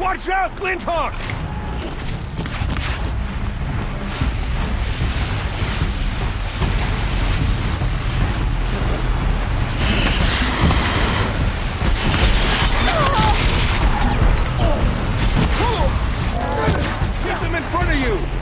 Watch out, Flinthawk! Get them in front of you!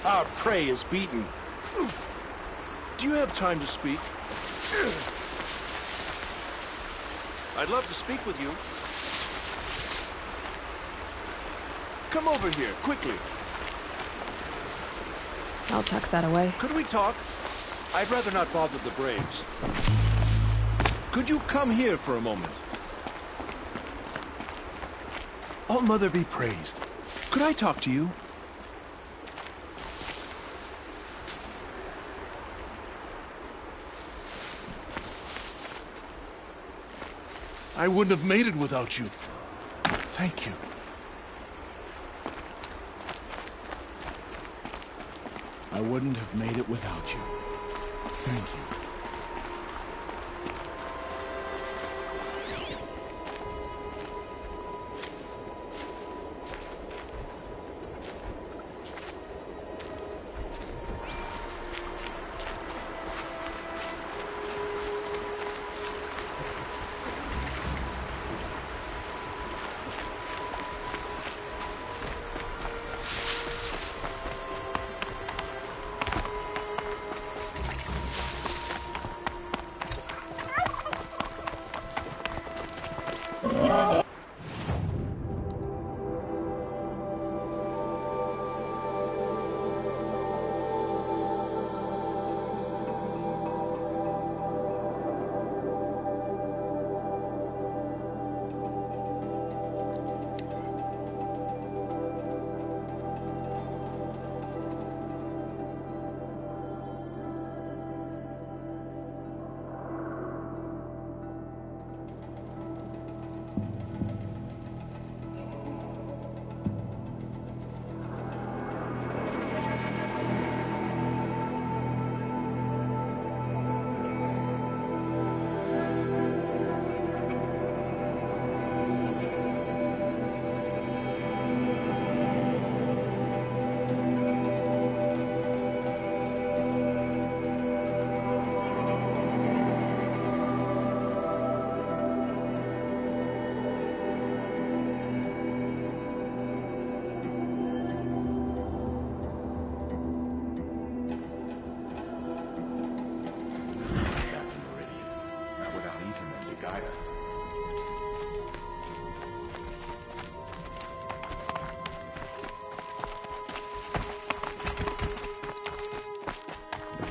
Our prey is beaten. Do you have time to speak? I'd love to speak with you. Come over here, quickly. I'll tuck that away. Could we talk? I'd rather not bother the Braves. Could you come here for a moment? All Mother be praised. Could I talk to you? I wouldn't have made it without you. Thank you. I wouldn't have made it without you. Thank you.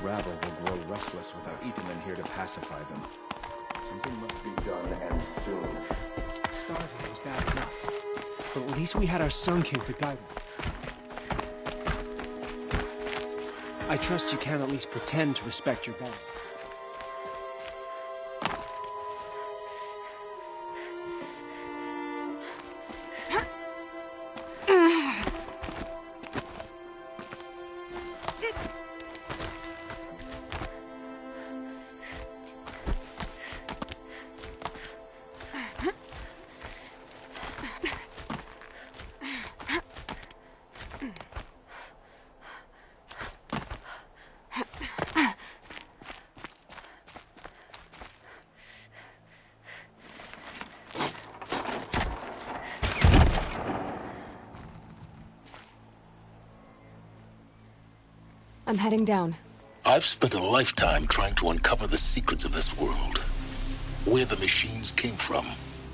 Rabble will grow restless without Ethan here to pacify them. Something must be done, and soon. Starving was bad enough, but at least we had our Sun King to guide us. I trust you can at least pretend to respect your bond. I'm heading down. I've spent a lifetime trying to uncover the secrets of this world. Where the machines came from.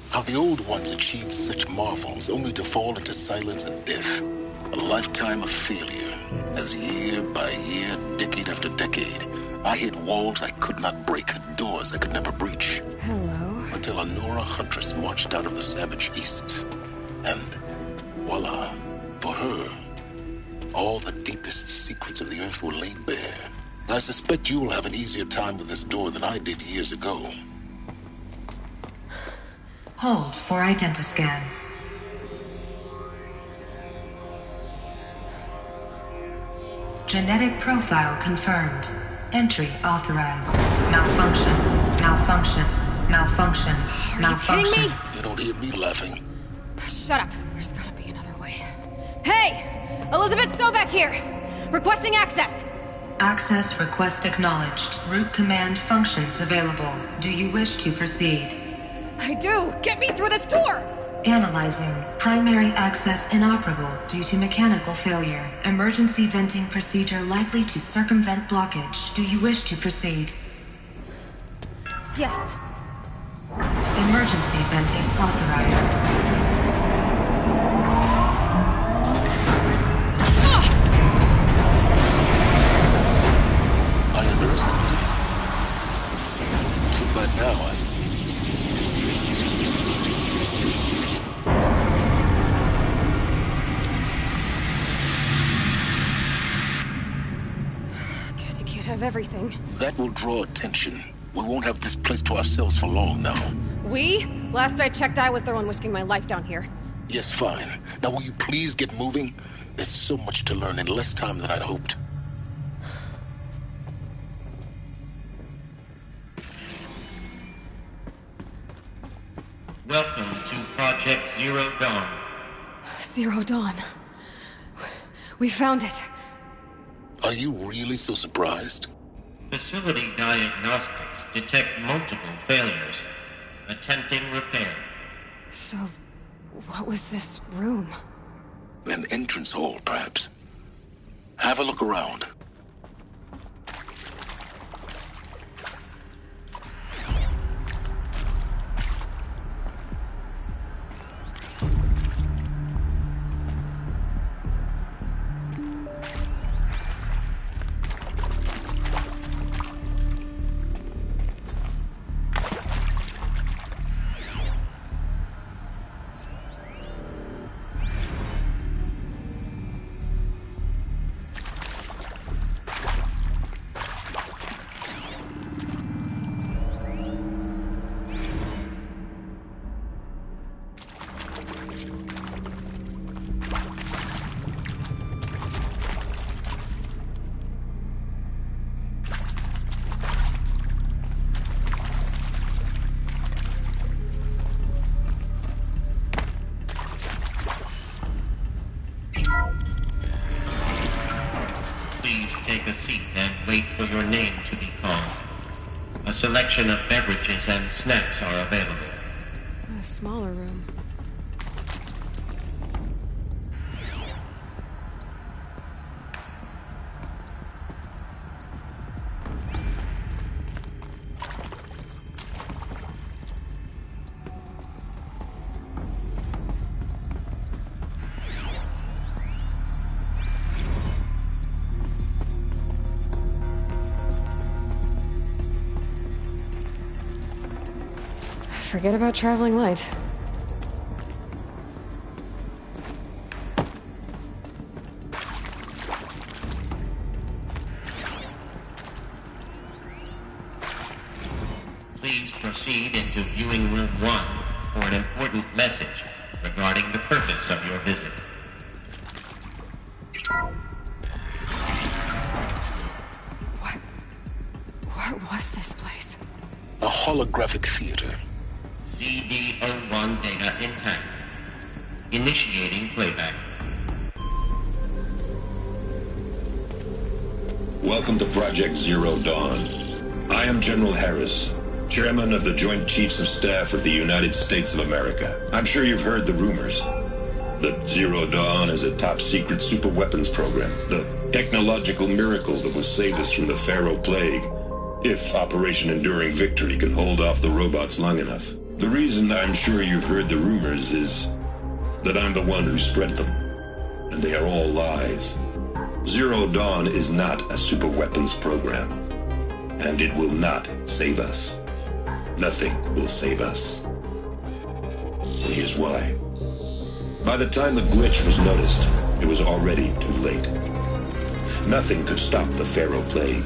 How the old ones achieved such marvels only to fall into silence and death. A lifetime of failure. As year by year, decade after decade, I hit walls I could not break, doors I could never breach. Hello. Until a Nora huntress marched out of the savage east. And voila, for her, all the deepest secrets of the earth were laid bare. I suspect you'll have an easier time with this door than I did years ago. Hold for identiscan. Genetic profile confirmed. Entry authorized. Malfunction. Malfunction. Malfunction. Are Malfunction. you kidding me? You don't hear me laughing. Shut up. There's gotta be another way. Hey! Elizabeth Sobek here! Requesting access! Access request acknowledged. Root command functions available. Do you wish to proceed? I do! Get me through this door! Analyzing. Primary access inoperable due to mechanical failure. Emergency venting procedure likely to circumvent blockage. Do you wish to proceed? Yes. Emergency venting authorized. I underestimated you. Too bad now Guess you can't have everything. That will draw attention. We won't have this place to ourselves for long now. We? Last I checked, I was the one risking my life down here. Yes, fine. Now will you please get moving? There's so much to learn in less time than I'd hoped. Welcome to Project Zero Dawn. Zero Dawn. We found it. Are you really so surprised? Facility diagnostics detect multiple failures. Attempting repair. So, what was this room? An entrance hall, perhaps. Have a look around. Please take a seat and wait for your name to be called. A selection of beverages and snacks are available. A smaller room. Forget about traveling light. Please proceed into viewing room 1 for an important message regarding the purpose of your visit. What was this place? A holographic theater. CD01 data intact. Initiating playback. Welcome to Project Zero Dawn. I am General Harris, Chairman of the Joint Chiefs of Staff of the United States of America. I'm sure you've heard the rumors that Zero Dawn is a top-secret superweapons program. The Technological miracle that will save us from the Pharaoh Plague, if Operation Enduring Victory can hold off the robots long enough. The reason I'm sure you've heard the rumors is that I'm the one who spread them, and they are all lies. Zero Dawn is not a superweapons program, and it will not save us. Nothing will save us. And here's why. By the time the glitch was noticed, it was already too late. Nothing could stop the Pharaoh Plague.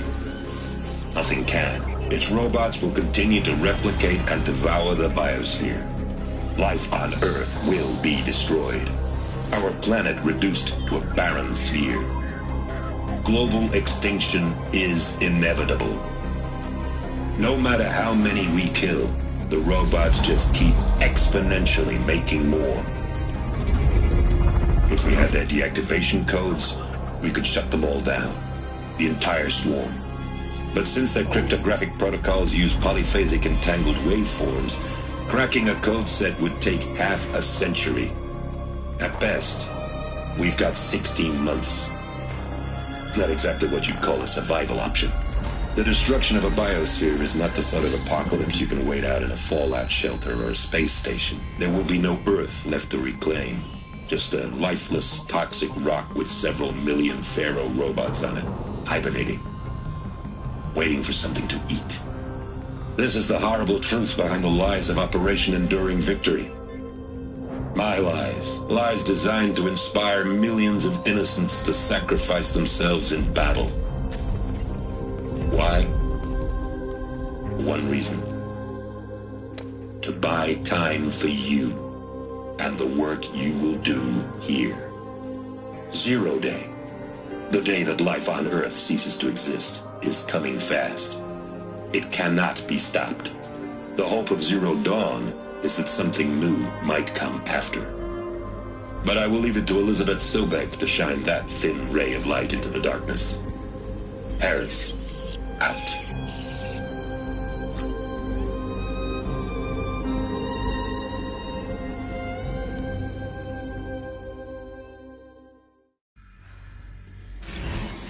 Nothing can. Its robots will continue to replicate and devour the biosphere. Life on Earth will be destroyed. Our planet reduced to a barren sphere. Global extinction is inevitable. No matter how many we kill, the robots just keep exponentially making more. If we had their deactivation codes, we could shut them all down. The entire swarm. But since their cryptographic protocols use polyphasic entangled waveforms, cracking a code set would take half a century. At best, we've got 16 months. Not exactly what you'd call a survival option. The destruction of a biosphere is not the sort of apocalypse you can wait out in a fallout shelter or a space station. There will be no Earth left to reclaim. Just a lifeless, toxic rock with several million Pharaoh robots on it, hibernating, waiting for something to eat. This is the horrible truth behind the lies of Operation Enduring Victory. My lies. Lies designed to inspire millions of innocents to sacrifice themselves in battle. Why? One reason. To buy time for you and the work you will do here. Zero Day, the day that life on Earth ceases to exist, is coming fast. It cannot be stopped. The hope of Zero Dawn is that something new might come after. But I will leave it to Elizabeth Sobek to shine that thin ray of light into the darkness. Harris, out.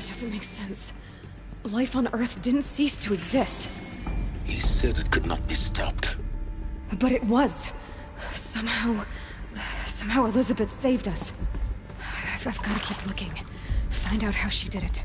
Doesn't make sense. Life on Earth didn't cease to exist. He said it could not be stopped. But it was. Somehow Elizabeth saved us. I've got to keep looking. Find out how she did it.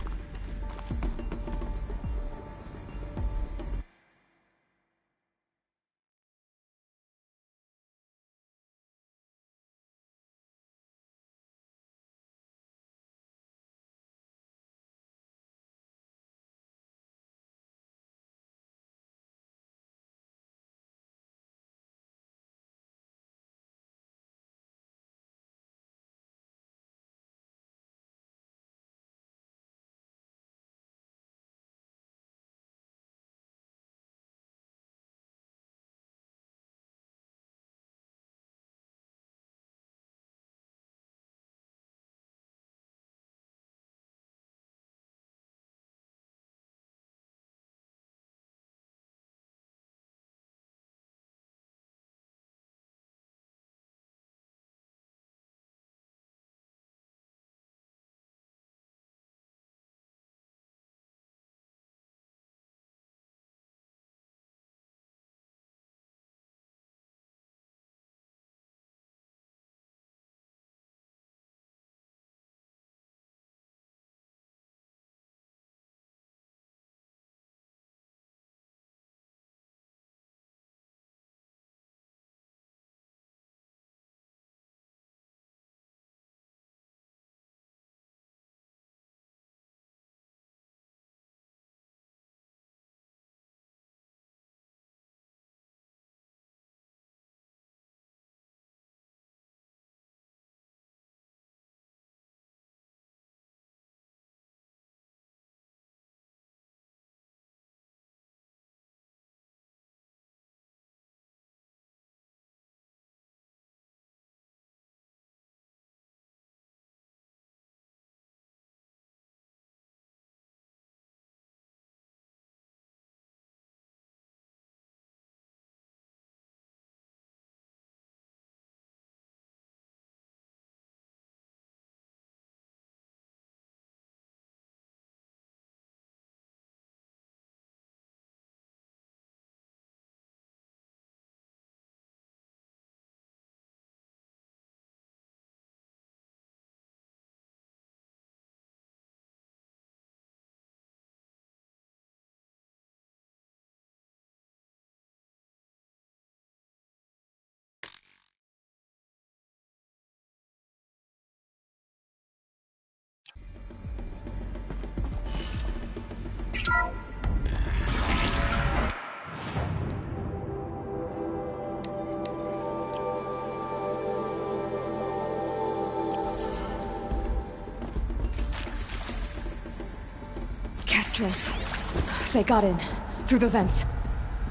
Kestrels. They got in. Through the vents.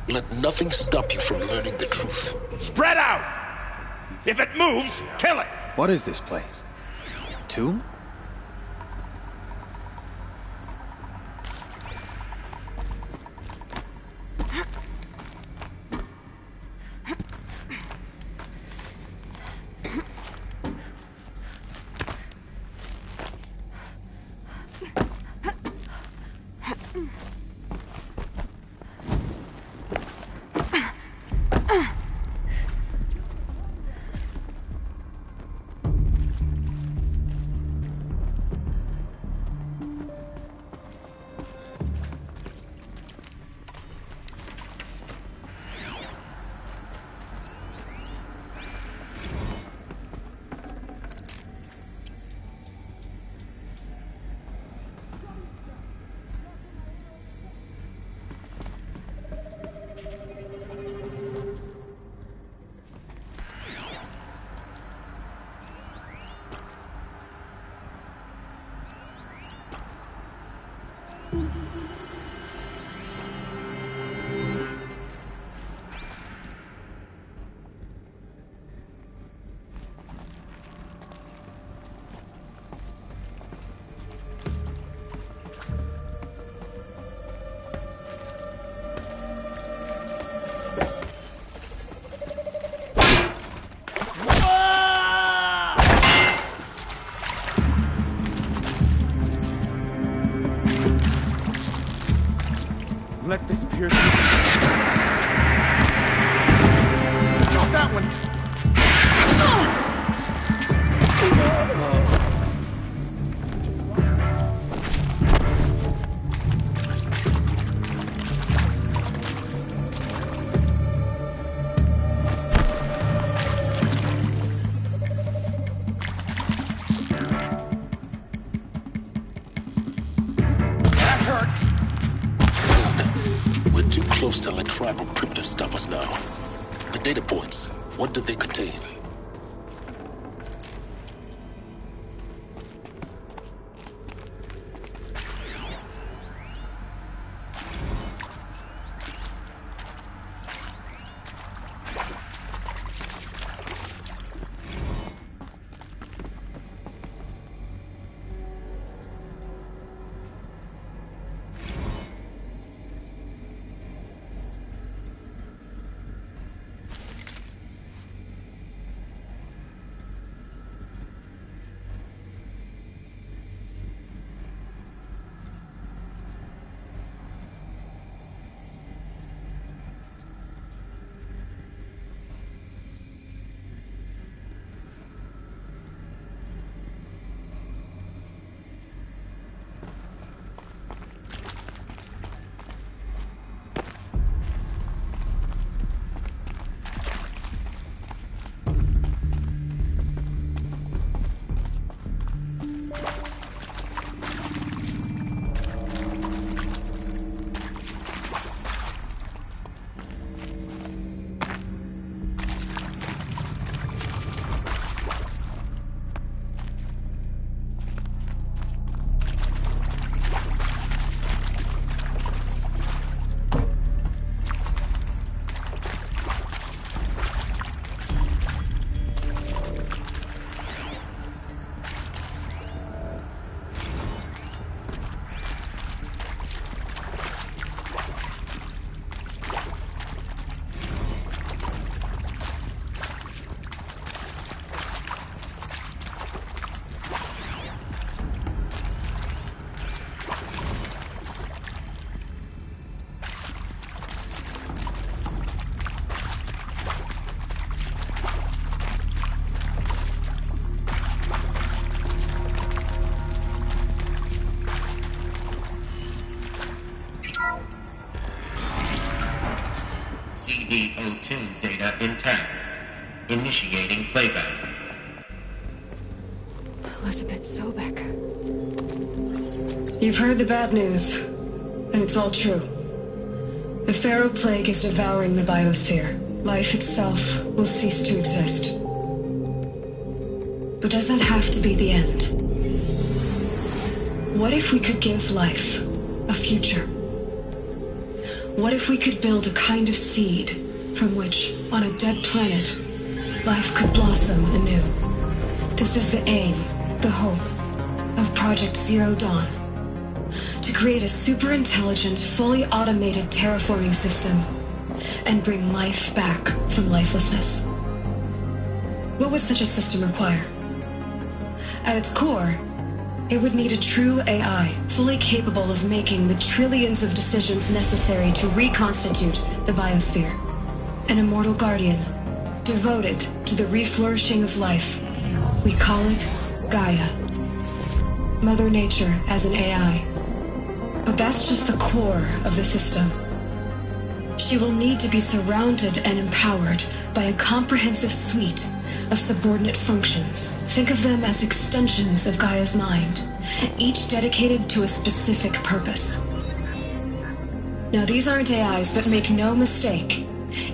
Let nothing stop you from learning the truth. Spread out! If it moves, kill it! What is this place? Tomb? Let this pierce you. Not that one! Too close to let tribal primitives stop us now. The data points, what did they contain? CD02 data intact. Initiating playback. Elizabeth Sobek. You've heard the bad news, and it's all true. The Pharaoh Plague is devouring the biosphere. Life itself will cease to exist. But does that have to be the end? What if we could give life a future. What if we could build a kind of seed from which, on a dead planet, life could blossom anew? This is the aim, the hope, of Project Zero Dawn. To create a super-intelligent, fully automated terraforming system and bring life back from lifelessness. What would such a system require? At its core, it would need a true AI, fully capable of making the trillions of decisions necessary to reconstitute the biosphere. An immortal guardian, devoted to the reflourishing of life. We call it Gaia. Mother Nature as an AI. But that's just the core of the system. She will need to be surrounded and empowered by a comprehensive suite of subordinate functions. Think of them as extensions of Gaia's mind, each dedicated to a specific purpose. Now, these aren't AIs, but make no mistake,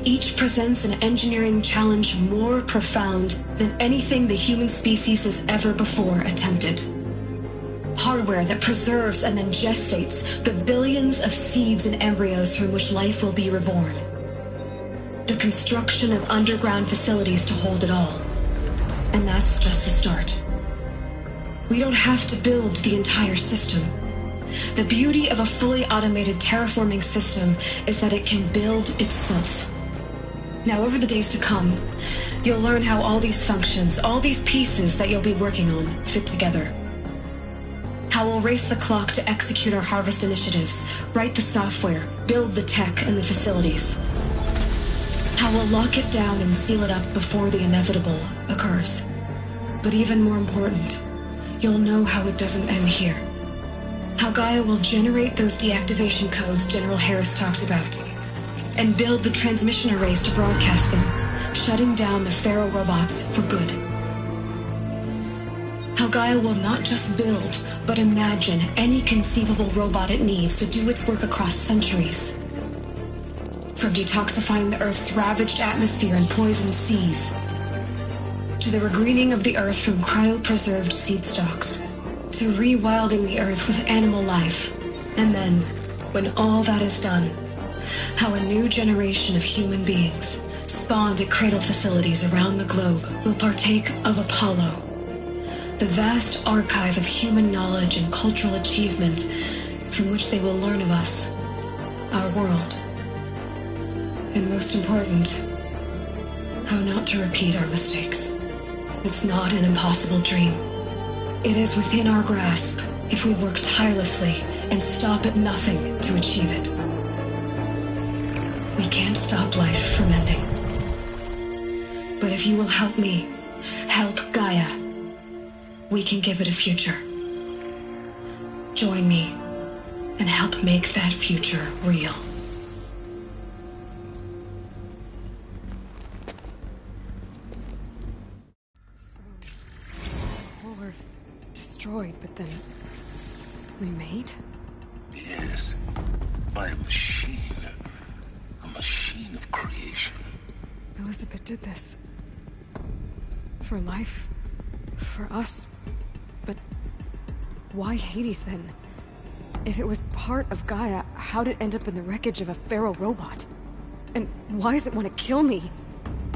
each presents an engineering challenge more profound than anything the human species has ever before attempted. Hardware that preserves and then gestates the billions of seeds and embryos from which life will be reborn. The construction of underground facilities to hold it all. And that's just the start. We don't have to build the entire system. The beauty of a fully automated terraforming system is that it can build itself. Now, over the days to come, you'll learn how all these functions, all these pieces that you'll be working on, fit together. How we'll race the clock to execute our harvest initiatives, write the software, build the tech and the facilities. How we'll lock it down and seal it up before the inevitable occurs. But even more important, you'll know how it doesn't end here. How Gaia will generate those deactivation codes General Harris talked about, and build the transmission arrays to broadcast them, shutting down the Pharaoh robots for good. How Gaia will not just build, but imagine any conceivable robot it needs to do its work across centuries. From detoxifying the Earth's ravaged atmosphere and poisoned seas, to the regreening of the Earth from cryopreserved seed stalks, to rewilding the Earth with animal life. And then, when all that is done, how a new generation of human beings, spawned at cradle facilities around the globe, will partake of Apollo, the vast archive of human knowledge and cultural achievement from which they will learn of us, our world. And most important, how not to repeat our mistakes. It's not an impossible dream. It is within our grasp if we work tirelessly and stop at nothing to achieve it. We can't stop life from ending. But if you will help me, help Gaia, we can give it a future. Join me and help make that future real. Whole Earth destroyed, but then remade? Yes, by a machine. A machine of creation. Elizabeth did this. For life. For us. But why Hades then? If it was part of Gaia, how'd it end up in the wreckage of a Pharaoh robot? And why does it want to kill me?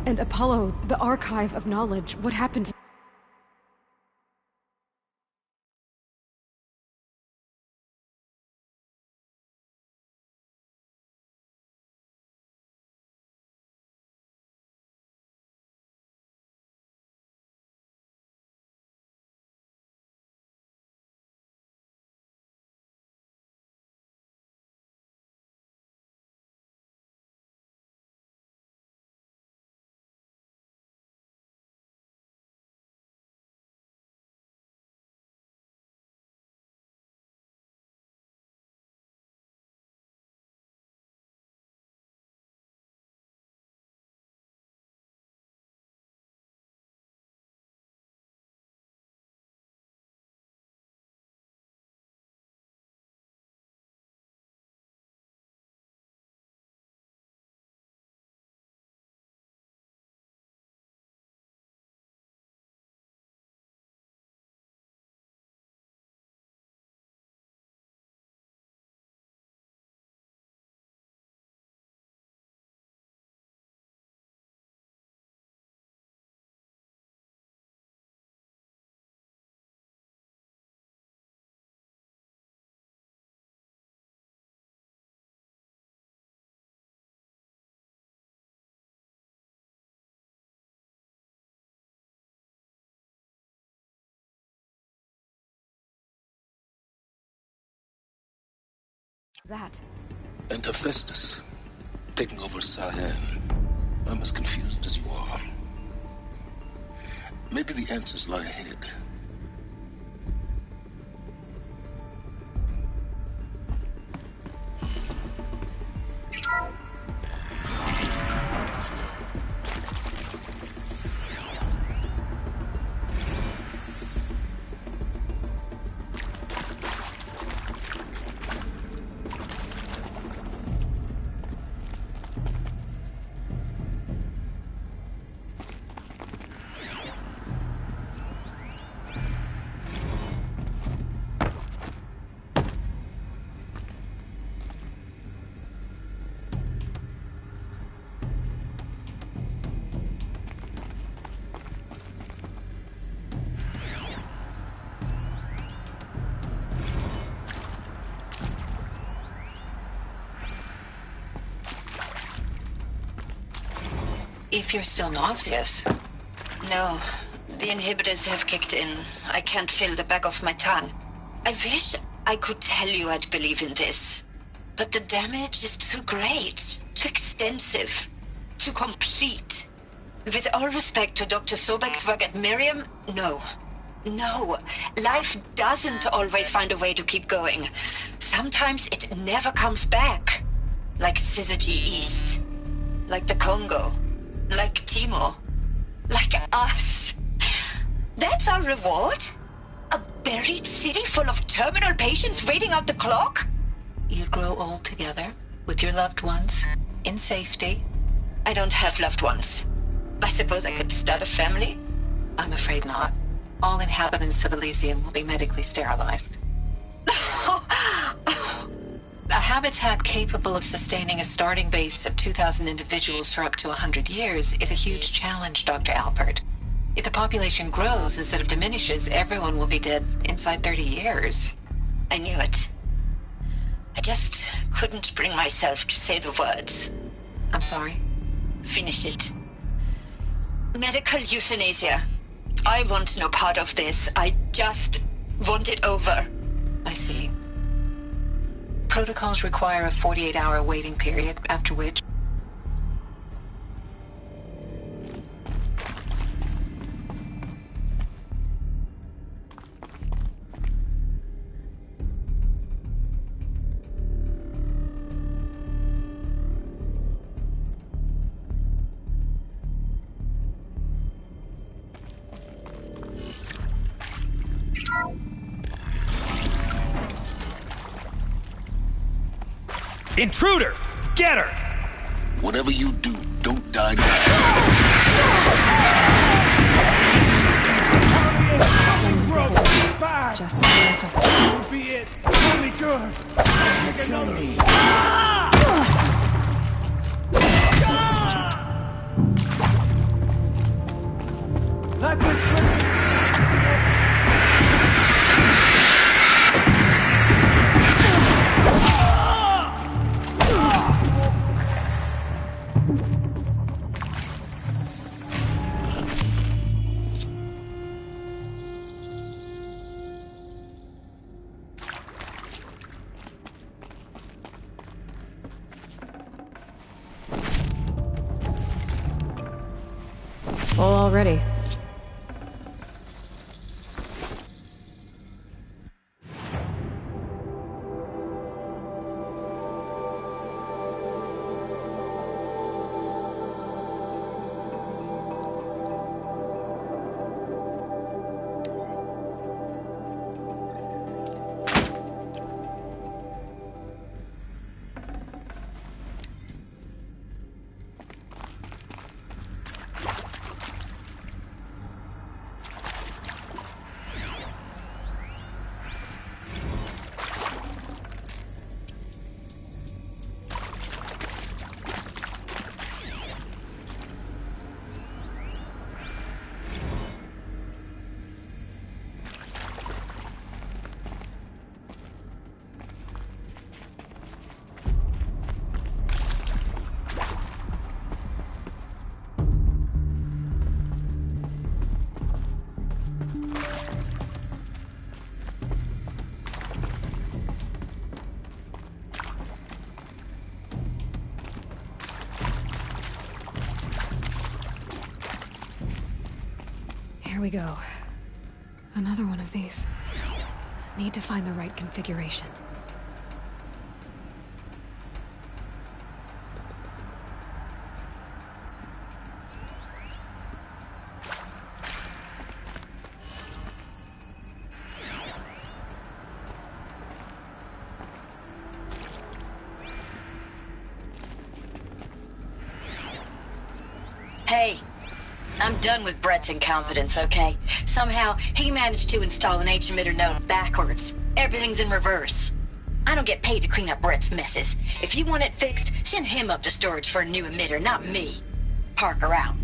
And Apollo, the archive of knowledge, what happened to That. And Hephaestus, taking over Cyan. I'm as confused as you are. Maybe the answers lie ahead. If you're still nauseous. No. The inhibitors have kicked in. I can't feel the back of my tongue. I wish I could tell you I'd believe in this. But the damage is too great, too extensive, too complete. With all respect to Dr. Sobek's work at Miriam, no. No. Life doesn't always find a way to keep going. Sometimes it never comes back. Like Syzygy East. Like the Congo. Like Timo. Like us. That's our reward? A buried city full of terminal patients waiting out the clock? You'd grow old together, with your loved ones, in safety. I don't have loved ones. I suppose I could start a family? I'm afraid not. All inhabitants of Elysium will be medically sterilized. A habitat capable of sustaining a starting base of 2,000 individuals for up to 100 years is a huge challenge, Dr. Alpert. If the population grows instead of diminishes, everyone will be dead inside 30 years. I knew it. I just couldn't bring myself to say the words. I'm sorry? Finish it. Medical euthanasia. I want no part of this. I just want it over. I see. Protocols require a 48-hour waiting period, after which... Intruder! Get her! Whatever you do, don't die now. Just That'll be it. Only good. Take another. Let this full already. we go. Another one of these. Need to find the right configuration. Hey, I'm done with Brett's incompetence, okay? Somehow, he managed to install an H-emitter node backwards. Everything's in reverse. I don't get paid to clean up Brett's messes. If you want it fixed, send him up to storage for a new emitter, not me. Parker out.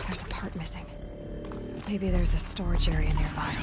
There's a part missing. Maybe there's a storage area nearby.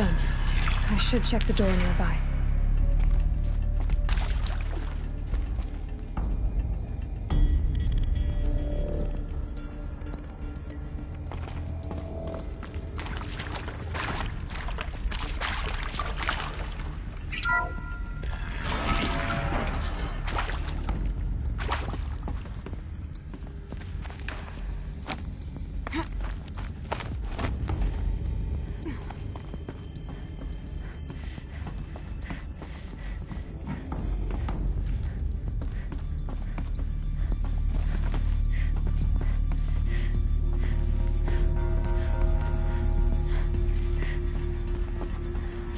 done. I should check the door nearby.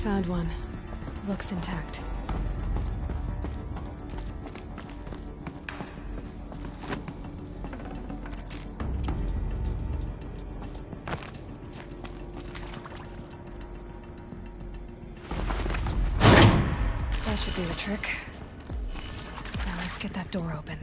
Found one. Looks intact. That should do the trick. Now let's get that door open.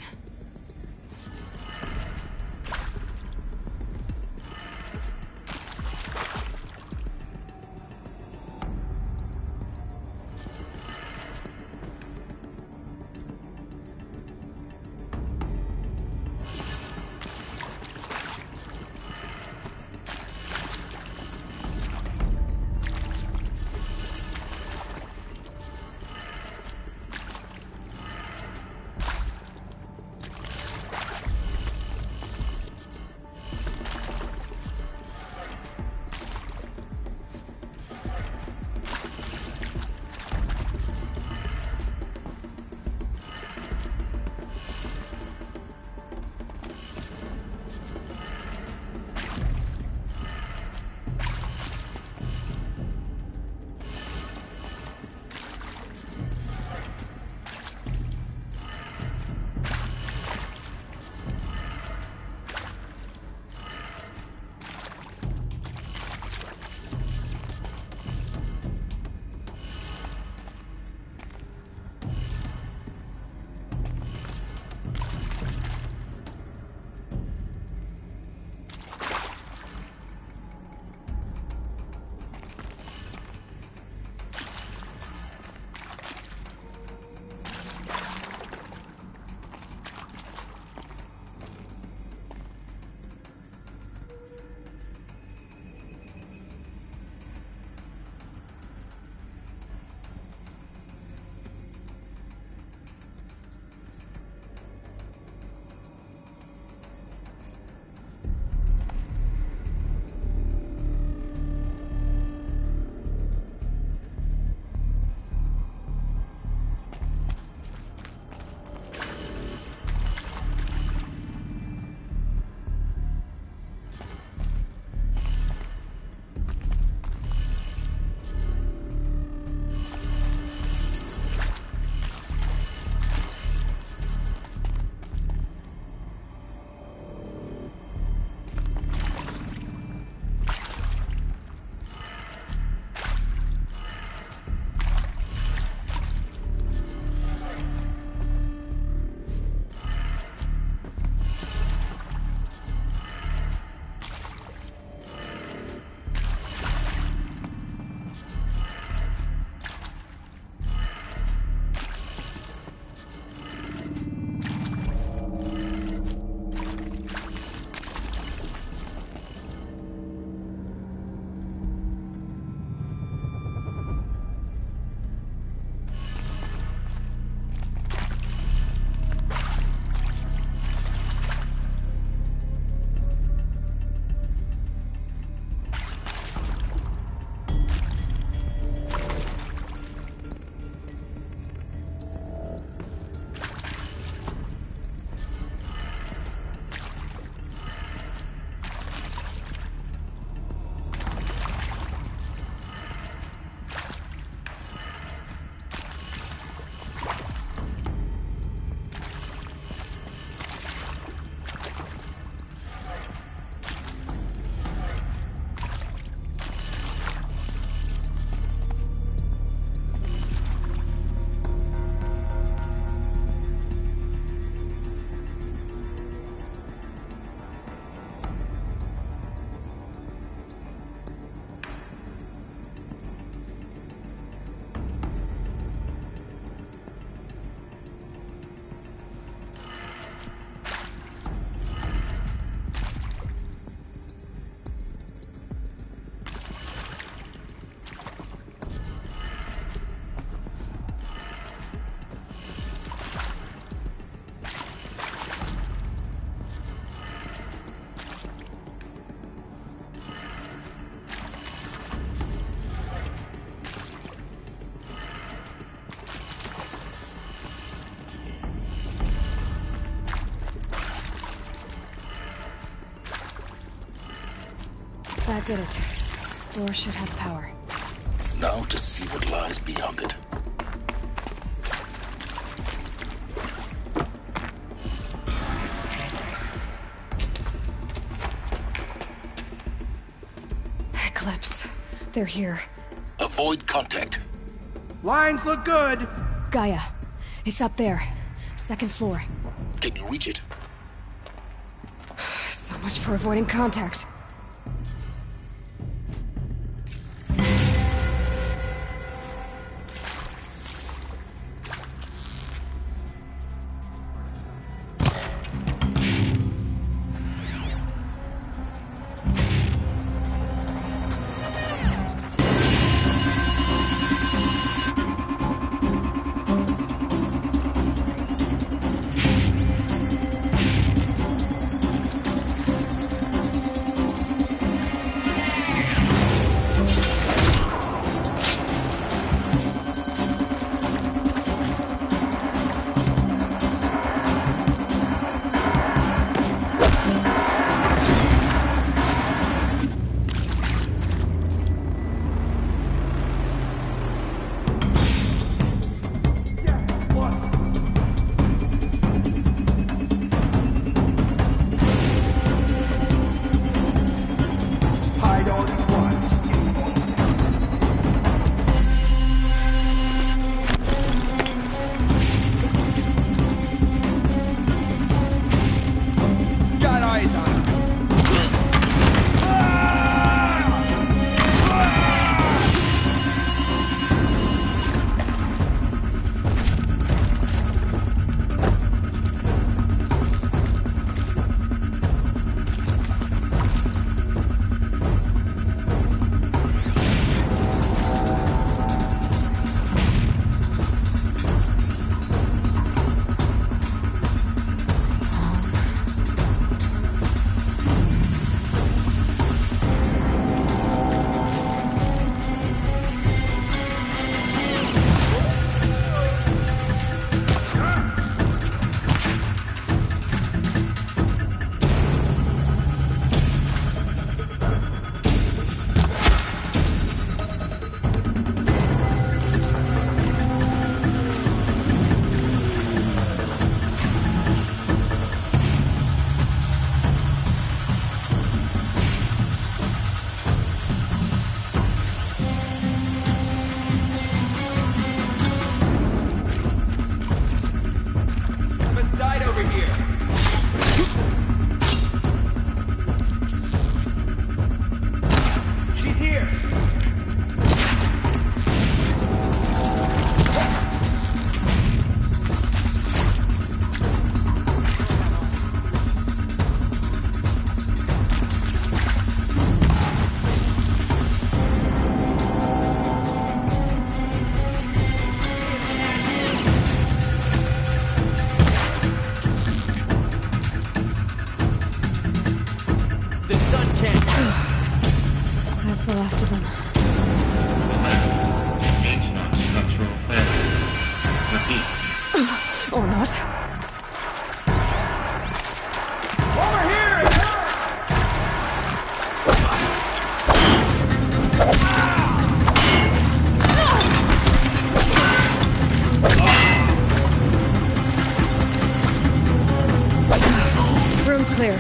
That did it. Door should have power. Now to see what lies beyond it. Eclipse. They're here. Avoid contact. Lines look good. Gaia. It's up there. Second floor. Can you reach it? So much for avoiding contact. the last of them. It's not structural failure. Repeat. Or not. Over here! Room's clear.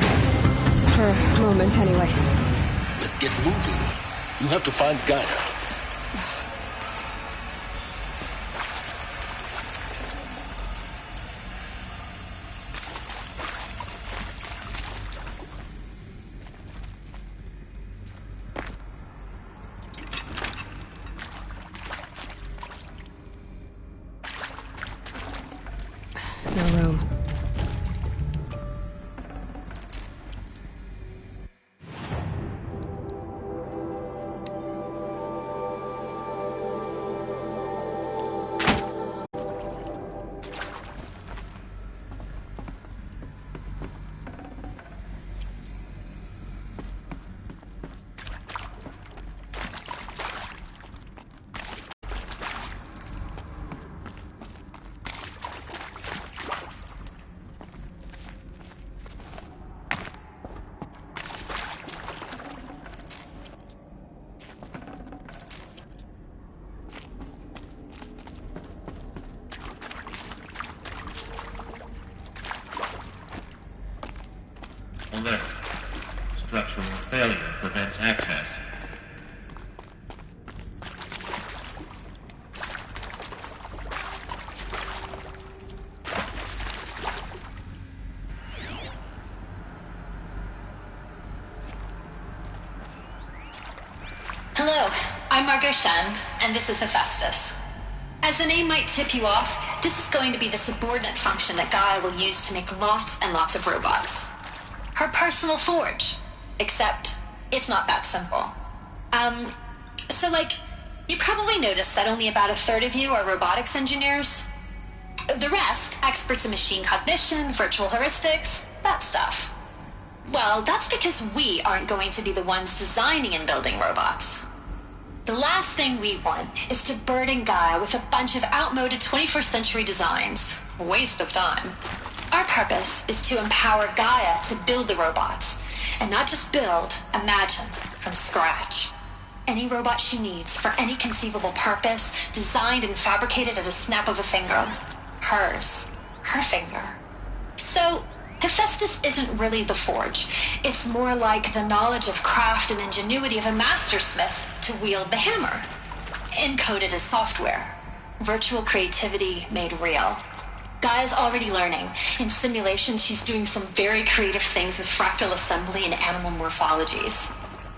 For a moment, anyway. Then get moving. You have to find Gaia. No room. alert. Structural failure prevents access. Hello, I'm Margot Shen, and this is Hephaestus. As the name might tip you off, this is going to be the subordinate function that Gaia will use to make lots and lots of robots. Her personal forge. Except, it's not that simple. You probably noticed that only about a third of you are robotics engineers. The rest, experts in machine cognition, virtual heuristics, that stuff. Well, that's because we aren't going to be the ones designing and building robots. The last thing we want is to burden Gaia with a bunch of outmoded 21st century designs. Waste of time. Our purpose is to empower Gaia to build the robots, and not just build, imagine, from scratch. Any robot she needs for any conceivable purpose, designed and fabricated at a snap of a finger. Hers. Her finger. So, Hephaestus isn't really the forge. It's more like the knowledge of craft and ingenuity of a mastersmith to wield the hammer. Encoded as software. Virtual creativity made real. Gaia's already learning. In simulation, she's doing some very creative things with fractal assembly and animal morphologies.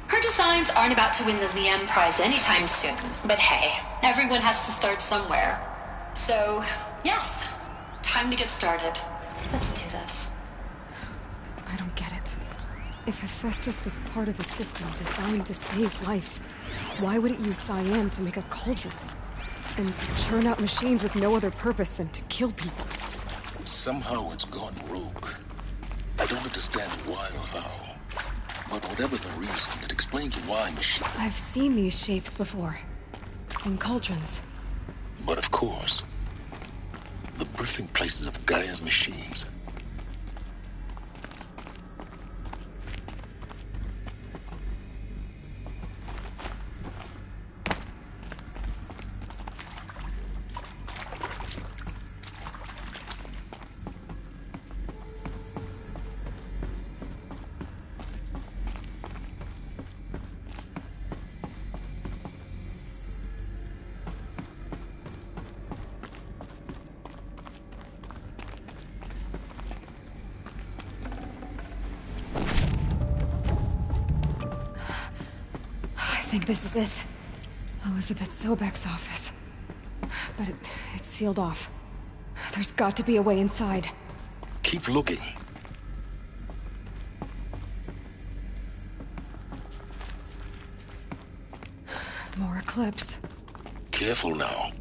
Her designs aren't about to win the Liam Prize anytime soon, but hey, everyone has to start somewhere. So, yes, time to get started. Let's do this. I don't get it. If Hephaestus was part of a system designed to save life, why would it use cyan to make a cauldron? And churn out machines with no other purpose than to kill people? Somehow it's gone rogue. I don't understand why or how. But whatever the reason, it explains why machines... I've seen these shapes before. In cauldrons. But of course, the birthing places of Gaia's machines. I think this is it. Elizabeth Sobek's office. But it's sealed off. There's got to be a way inside. Keep looking. More Eclipse. Careful now.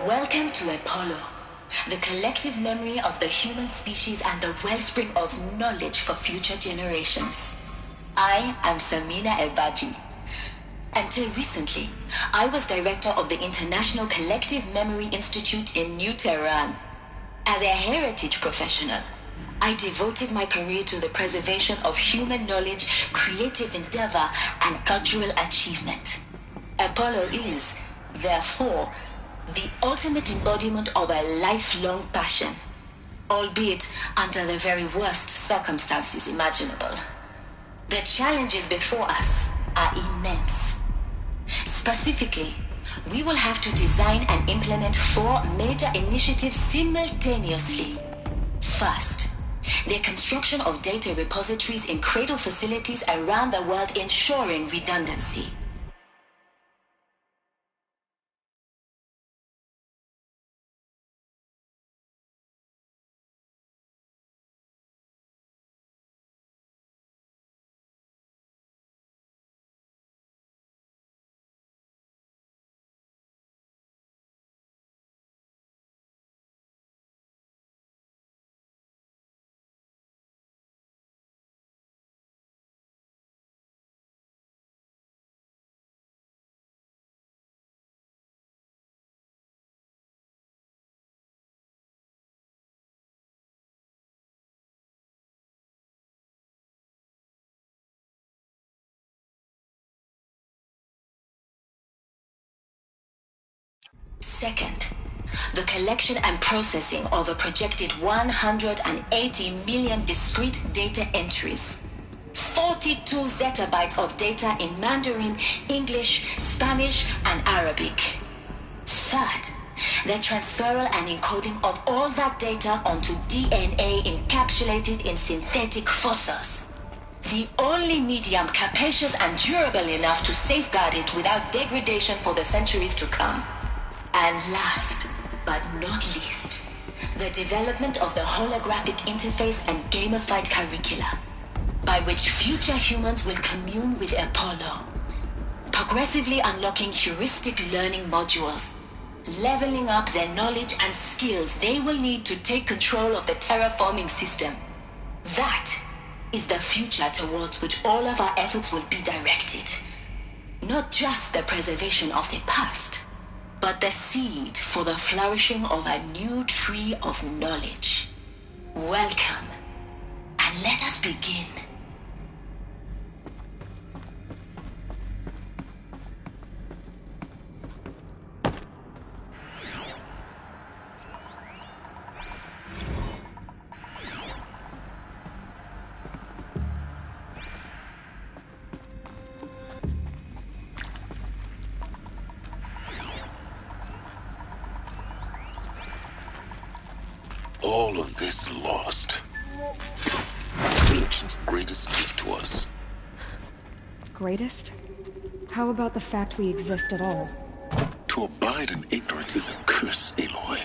Welcome to Apollo, the collective memory of the human species and the wellspring of knowledge for future generations. I am Samina Ebaji. Until recently, I was director of the International Collective Memory Institute in New Tehran. As a heritage professional, I devoted my career to the preservation of human knowledge, creative endeavor, and cultural achievement. Apollo is, therefore, the ultimate embodiment of a lifelong passion, albeit under the very worst circumstances imaginable. The challenges before us are immense. Specifically, we will have to design and implement 4 major initiatives simultaneously. First, the construction of data repositories in cradle facilities around the world, ensuring redundancy. Second, the collection and processing of a projected 180 million discrete data entries. 42 zettabytes of data in Mandarin, English, Spanish, and Arabic. Third, the transferal and encoding of all that data onto DNA encapsulated in synthetic fossils. The only medium capacious and durable enough to safeguard it without degradation for the centuries to come. And last, but not least, the development of the holographic interface and gamified curricula, by which future humans will commune with Apollo, progressively unlocking heuristic learning modules, leveling up their knowledge and skills they will need to take control of the terraforming system. That is the future towards which all of our efforts will be directed. Not just the preservation of the past, but the seed for the flourishing of a new tree of knowledge. Welcome, and let us begin. All of this lost. The ancient's greatest gift to us. Greatest? How about the fact we exist at all? To abide in ignorance is a curse, Aloy.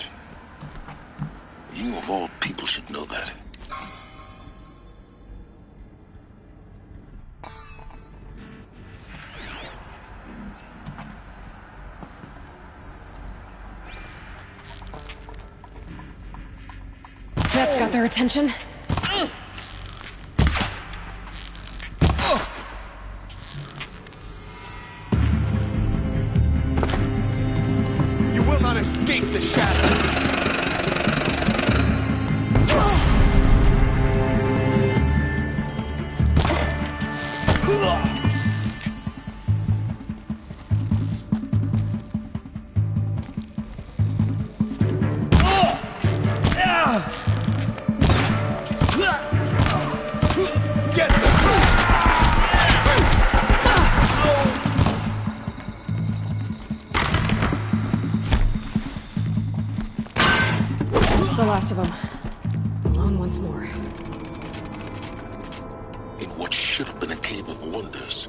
You of all people should know that. That's got their attention. You will not escape the shadow. The last of them. Alone once more. In what should have been a cave of wonders.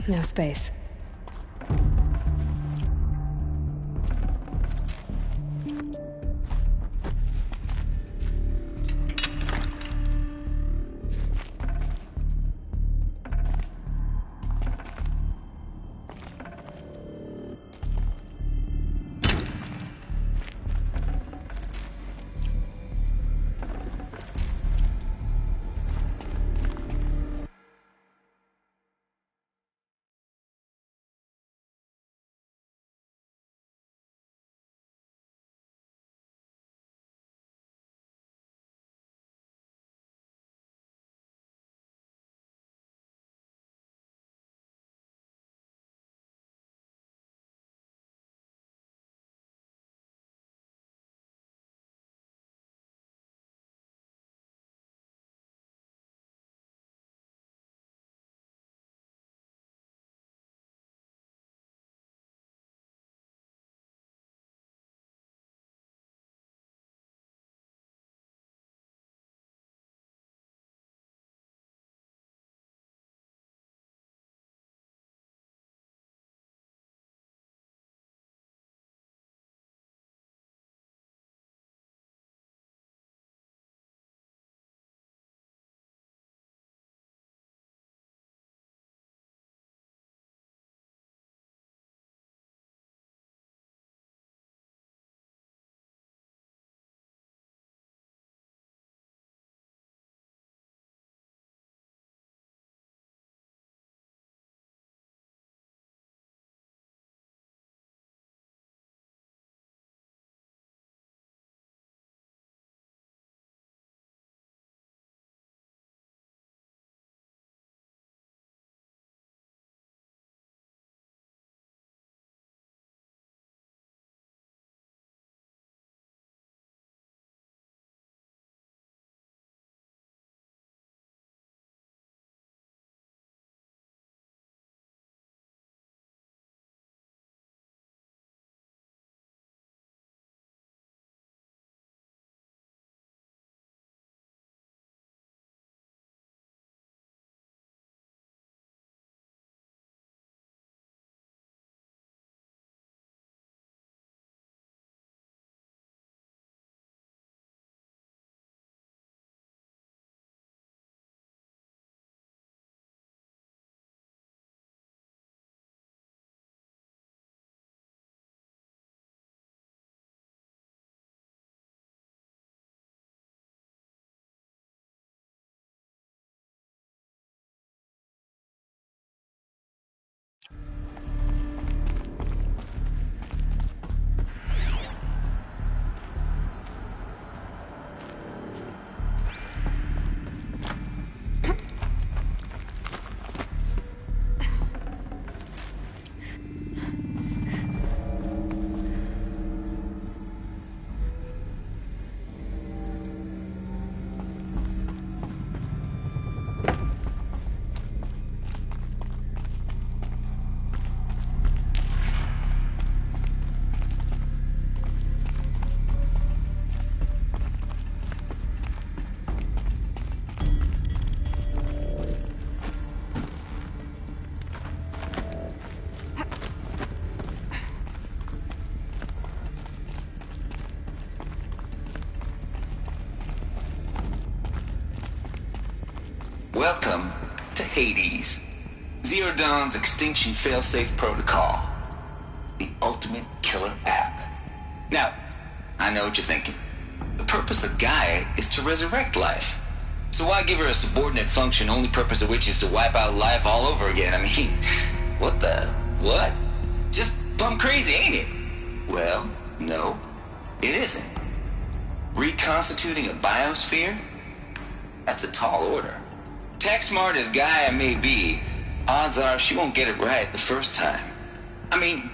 No space. Welcome to Hades, Zero Dawn's extinction failsafe protocol, the ultimate killer app. Now, I know what you're thinking. The purpose of Gaia is to resurrect life. So why give her a subordinate function, only purpose of which is to wipe out life all over again? I mean, what? Just plumb crazy, ain't it? Well, no, it isn't. Reconstituting a biosphere? That's a tall order. Tech smart as Gaia may be, odds are she won't get it right the first time. I mean,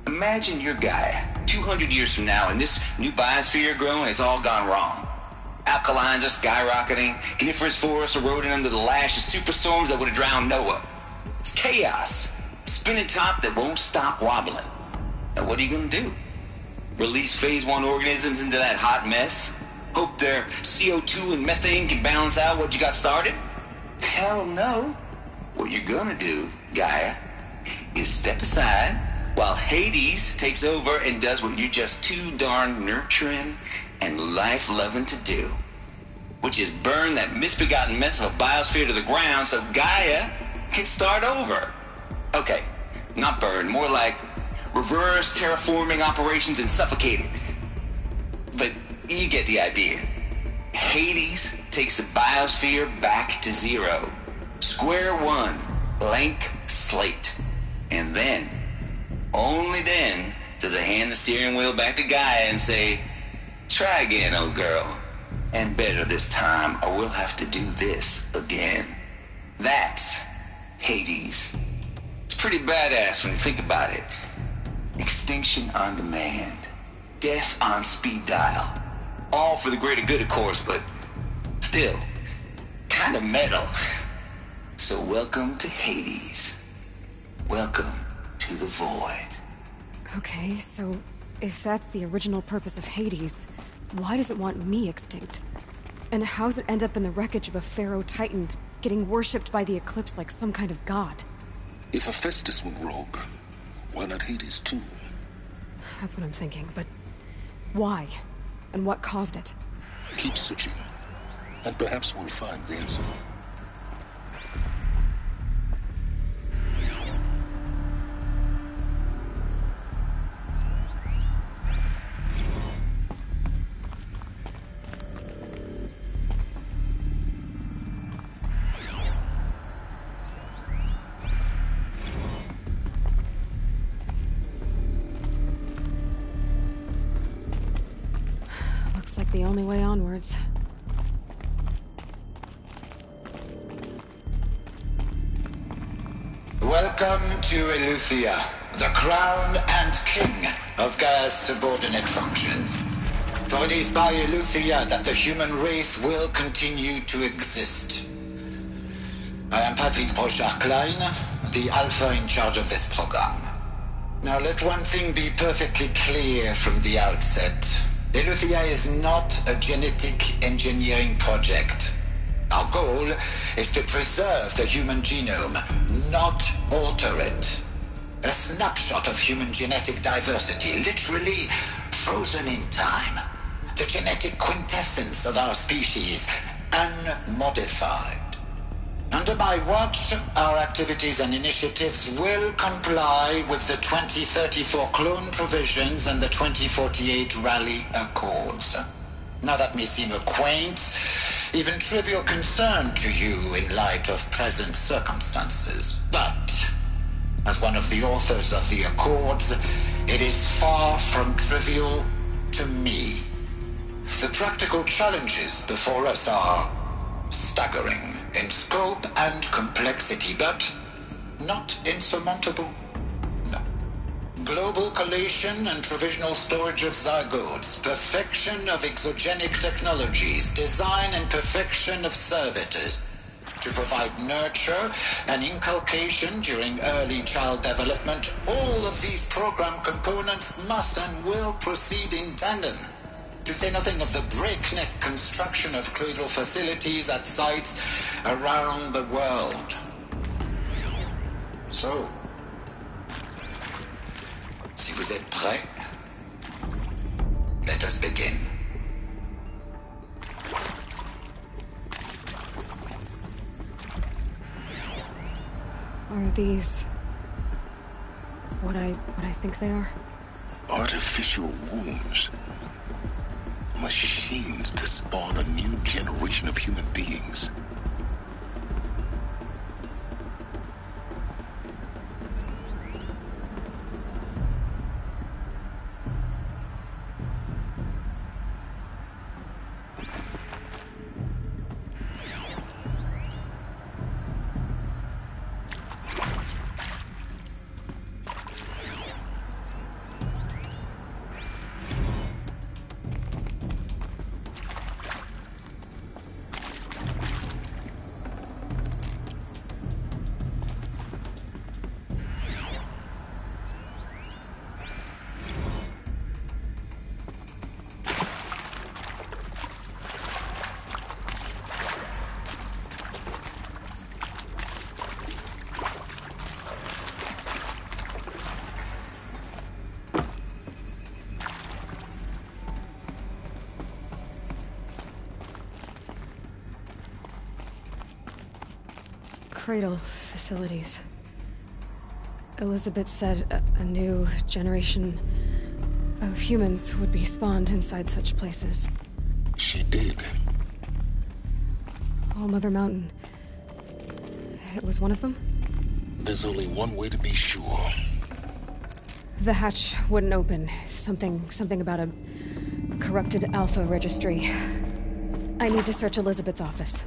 imagine you're Gaia, 200 years from now, and this new biosphere growing, it's all gone wrong. Alkalines are skyrocketing, coniferous forests eroding under the lash of superstorms that would have drowned Noah. It's chaos. A spinning top that won't stop wobbling. Now what are you gonna do? Release phase 1 organisms into that hot mess? Hope their CO2 and methane can balance out what you got started? Hell no. What you're gonna do, Gaia, is step aside while Hades takes over and does what you're just too darn nurturing and life-loving to do, which is burn that misbegotten mess of a biosphere to the ground so Gaia can start over. Okay, not burn, more like reverse terraforming operations and suffocate it. But you get the idea. Hades takes the biosphere back to zero. Square one, blank slate. And then, only then, does it hand the steering wheel back to Gaia and say, try again, old girl. And better this time, or we'll have to do this again. That's Hades. It's pretty badass when you think about it. Extinction on demand. Death on speed dial. All for the greater good, of course, but still, kind of metal. So welcome to Hades. Welcome to the void. Okay, so if that's the original purpose of Hades, why does it want me extinct? And how's it end up in the wreckage of a Pharaoh Titan getting worshipped by the Eclipse like some kind of god? If Hephaestus went rogue, why not Hades too? That's what I'm thinking, but why? And what caused it? Keep searching, and perhaps we'll find the answer. Like the only way onwards. Welcome to Eleuthia, the crown and king of Gaia's subordinate functions. For it is by Eleuthia that the human race will continue to exist. I am Patrick Brochard-Klein, the Alpha in charge of this program. Now let one thing be perfectly clear from the outset. Eleuthia is not a genetic engineering project. Our goal is to preserve the human genome, not alter it. A snapshot of human genetic diversity, literally frozen in time. The genetic quintessence of our species, unmodified. Under my watch, our activities and initiatives will comply with the 2034 clone provisions and the 2048 Raleigh Accords. Now that may seem a quaint, even trivial concern to you in light of present circumstances, but as one of the authors of the Accords, it is far from trivial to me. The practical challenges before us are staggering in scope and complexity, but not insurmountable. No. Global collation and provisional storage of zygotes, perfection of exogenic technologies, design and perfection of servitors to provide nurture and inculcation during early child development. All of these program components must and will proceed in tandem. To say nothing of the breakneck construction of cradle facilities at sites around the world. So, si vous êtes prêts, let us begin. Are these... what I think they are? Artificial wombs. Machines to spawn a new generation of human beings. Cradle facilities. Elizabeth said a new generation of humans would be spawned inside such places. She did. All Mother Mountain. It was one of them? There's only one way to be sure. The hatch wouldn't open. Something about a corrupted Alpha registry. I need to search Elizabeth's office.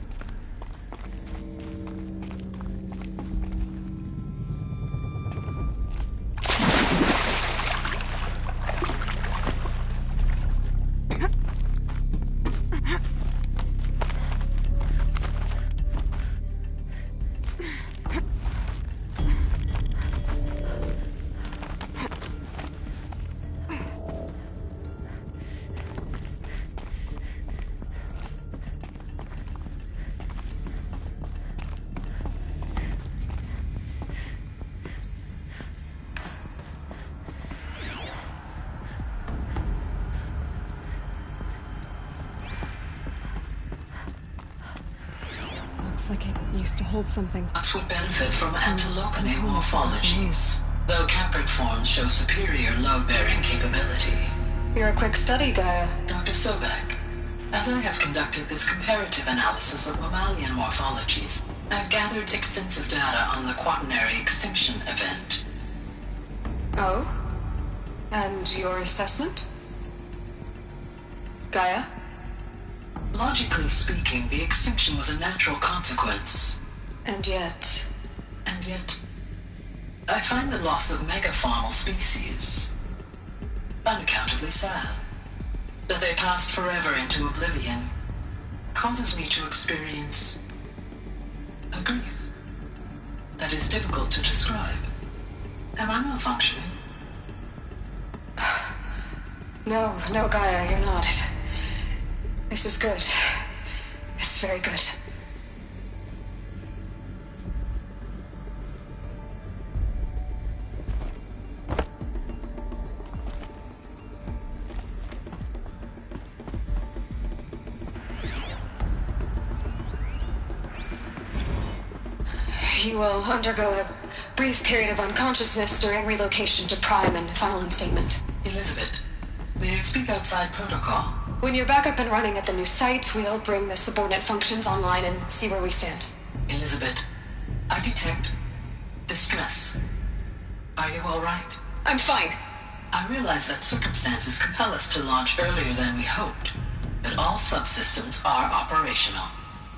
Like it used to hold something. Us would benefit from antilopinate morphologies, though Caprid forms show superior load-bearing capability. You're a quick study, Gaia. Dr. Sobek, as I have conducted this comparative analysis of mammalian morphologies, I've gathered extensive data on the quaternary extinction event. Oh? And your assessment? Gaia? Logically speaking, the extinction was a natural consequence. And yet, I find the loss of megafaunal species unaccountably sad. That they passed forever into oblivion causes me to experience a grief that is difficult to describe. Am I malfunctioning? No, Gaia, you're not. This is good. It's very good. You will undergo a brief period of unconsciousness during relocation to Prime and final instatement. Elizabeth, may I speak outside protocol? When you're back up and running at the new site, we'll bring the subordinate functions online and see where we stand. Elizabeth, I detect distress. Are you all right? I'm fine. I realize that circumstances compel us to launch earlier than we hoped, but all subsystems are operational.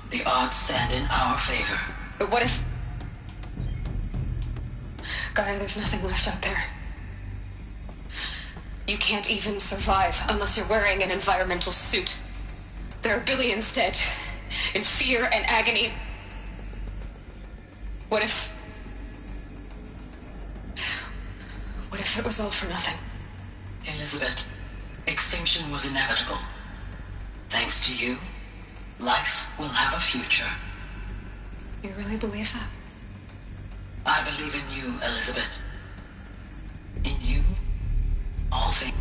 The odds stand in our favor. But what if... Gaia, there's nothing left out there. You can't even survive unless you're wearing an environmental suit. There are billions dead, in fear and agony. What if it was all for nothing? Elizabeth, extinction was inevitable. Thanks to you, life will have a future. You really believe that? I believe in you, Elizabeth. In you, all things.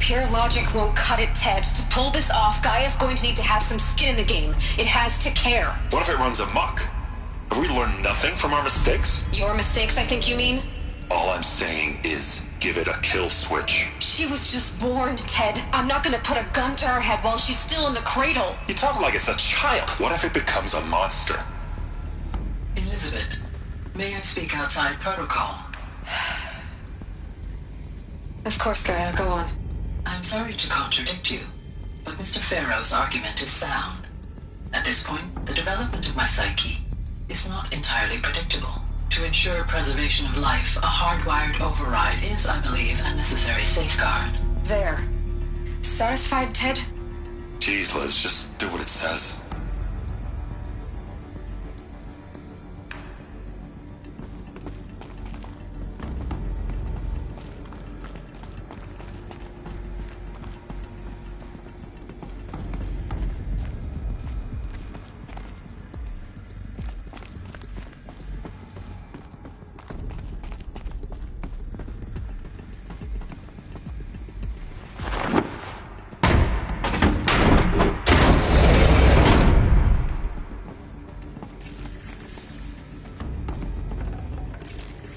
Pure logic won't cut it, Ted. To pull this off, Gaia's going to need to have some skin in the game. It has to care. What if it runs amok? Have we learned nothing from our mistakes? Your mistakes, I think you mean? All I'm saying is, give it a kill switch. She was just born, Ted. I'm not gonna put a gun to her head while she's still in the cradle. You talk like it's a child. What if it becomes a monster? Elizabeth, may I speak outside protocol? Of course, Gaia, go on. I'm sorry to contradict you, but Mr. Farrow's argument is sound. At this point, the development of my psyche is not entirely predictable. To ensure preservation of life, a hardwired override is, I believe, a necessary safeguard. There. Satisfied, Ted? Jeez, Liz, just do what it says.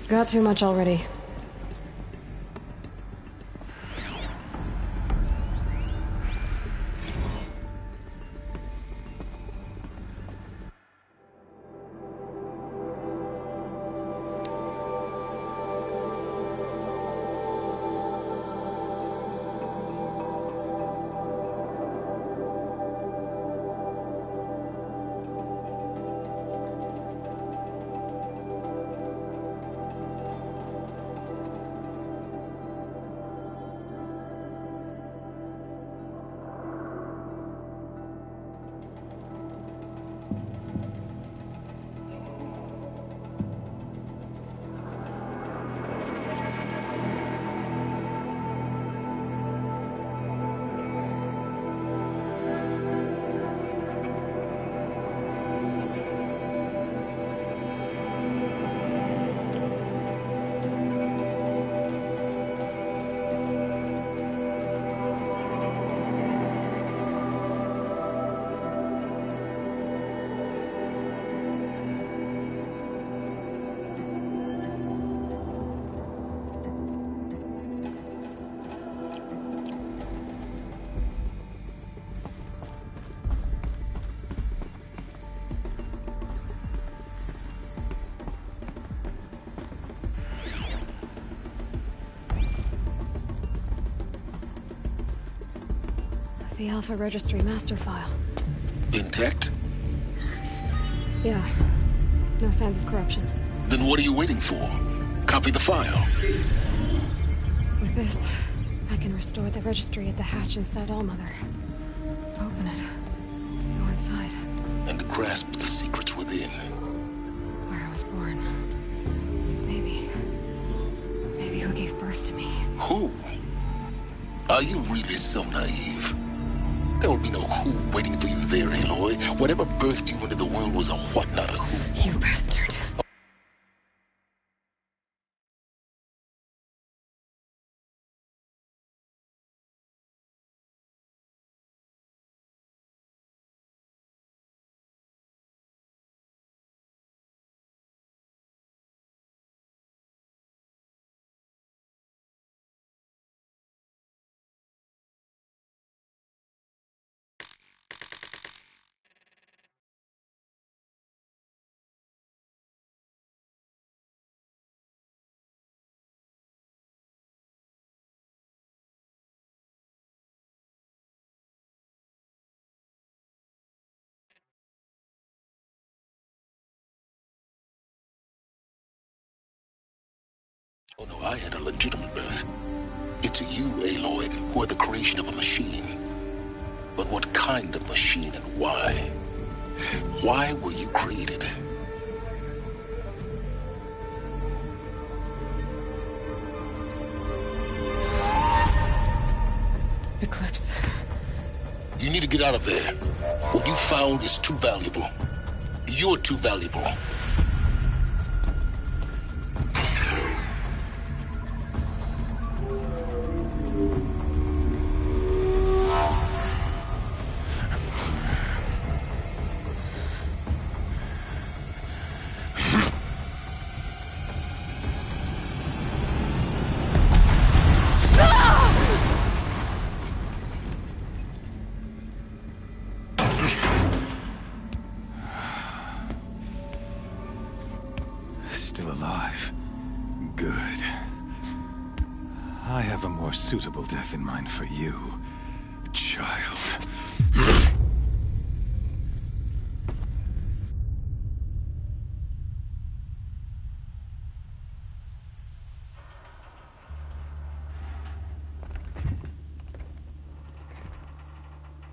Got too much already. The Alpha Registry master file. Intact? Yeah. No signs of corruption. Then what are you waiting for? Copy the file. With this, I can restore the registry at the hatch inside Allmother. Open it. Go inside. And grasp the secrets within. Where I was born. Maybe who gave birth to me. Who? Are you really so naive? There will be no who waiting for you there, Aloy. Whatever birthed you into the world was a what, not a who. You bastard. Oh no, I had a legitimate birth. It's you, Aloy, who are the creation of a machine. But what kind of machine and why? Why were you created? Eclipse. You need to get out of there. What you found is too valuable. You're too valuable. Good. I have a more suitable death in mind for you, child.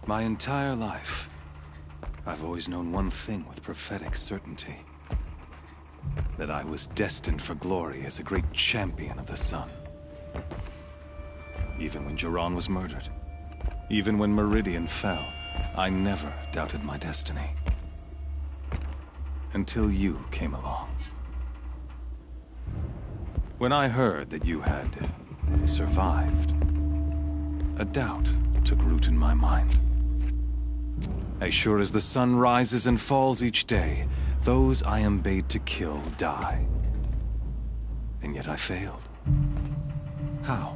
My entire life, I've always known one thing with prophetic certainty. That I was destined for glory as a great champion of the sun. Even when Jiran was murdered, even when Meridian fell, I never doubted my destiny. Until you came along. When I heard that you had survived, a doubt took root in my mind. As sure as the sun rises and falls each day, those I am bade to kill die. And yet I failed. How?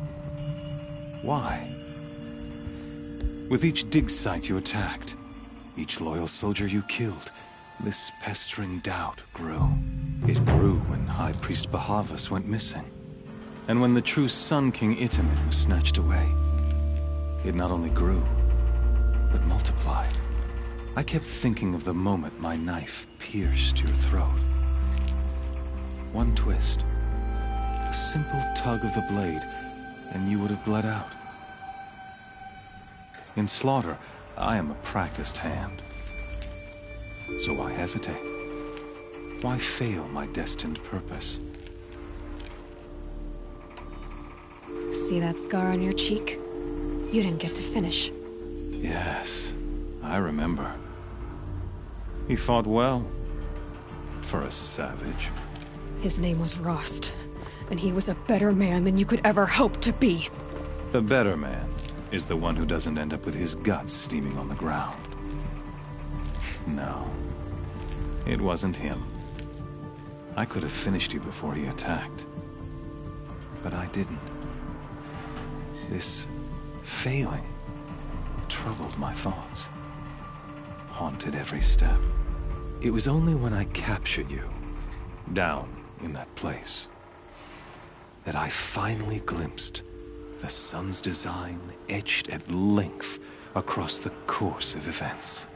Why? With each dig site you attacked, each loyal soldier you killed, this pestering doubt grew. It grew when High Priest Bahavas went missing, and when the true Sun King Itamen was snatched away. It not only grew, but multiplied. I kept thinking of the moment my knife pierced your throat. One twist, a simple tug of the blade, and you would have bled out. In slaughter, I am a practiced hand. So why hesitate? Why fail my destined purpose? See that scar on your cheek? You didn't get to finish. Yes, I remember. He fought well, for a savage. His name was Rost, and he was a better man than you could ever hope to be. The better man is the one who doesn't end up with his guts steaming on the ground. No, it wasn't him. I could have finished you before he attacked, but I didn't. This failing troubled my thoughts, haunted every step. It was only when I captured you, down in that place, that I finally glimpsed the sun's design etched at length across the course of events.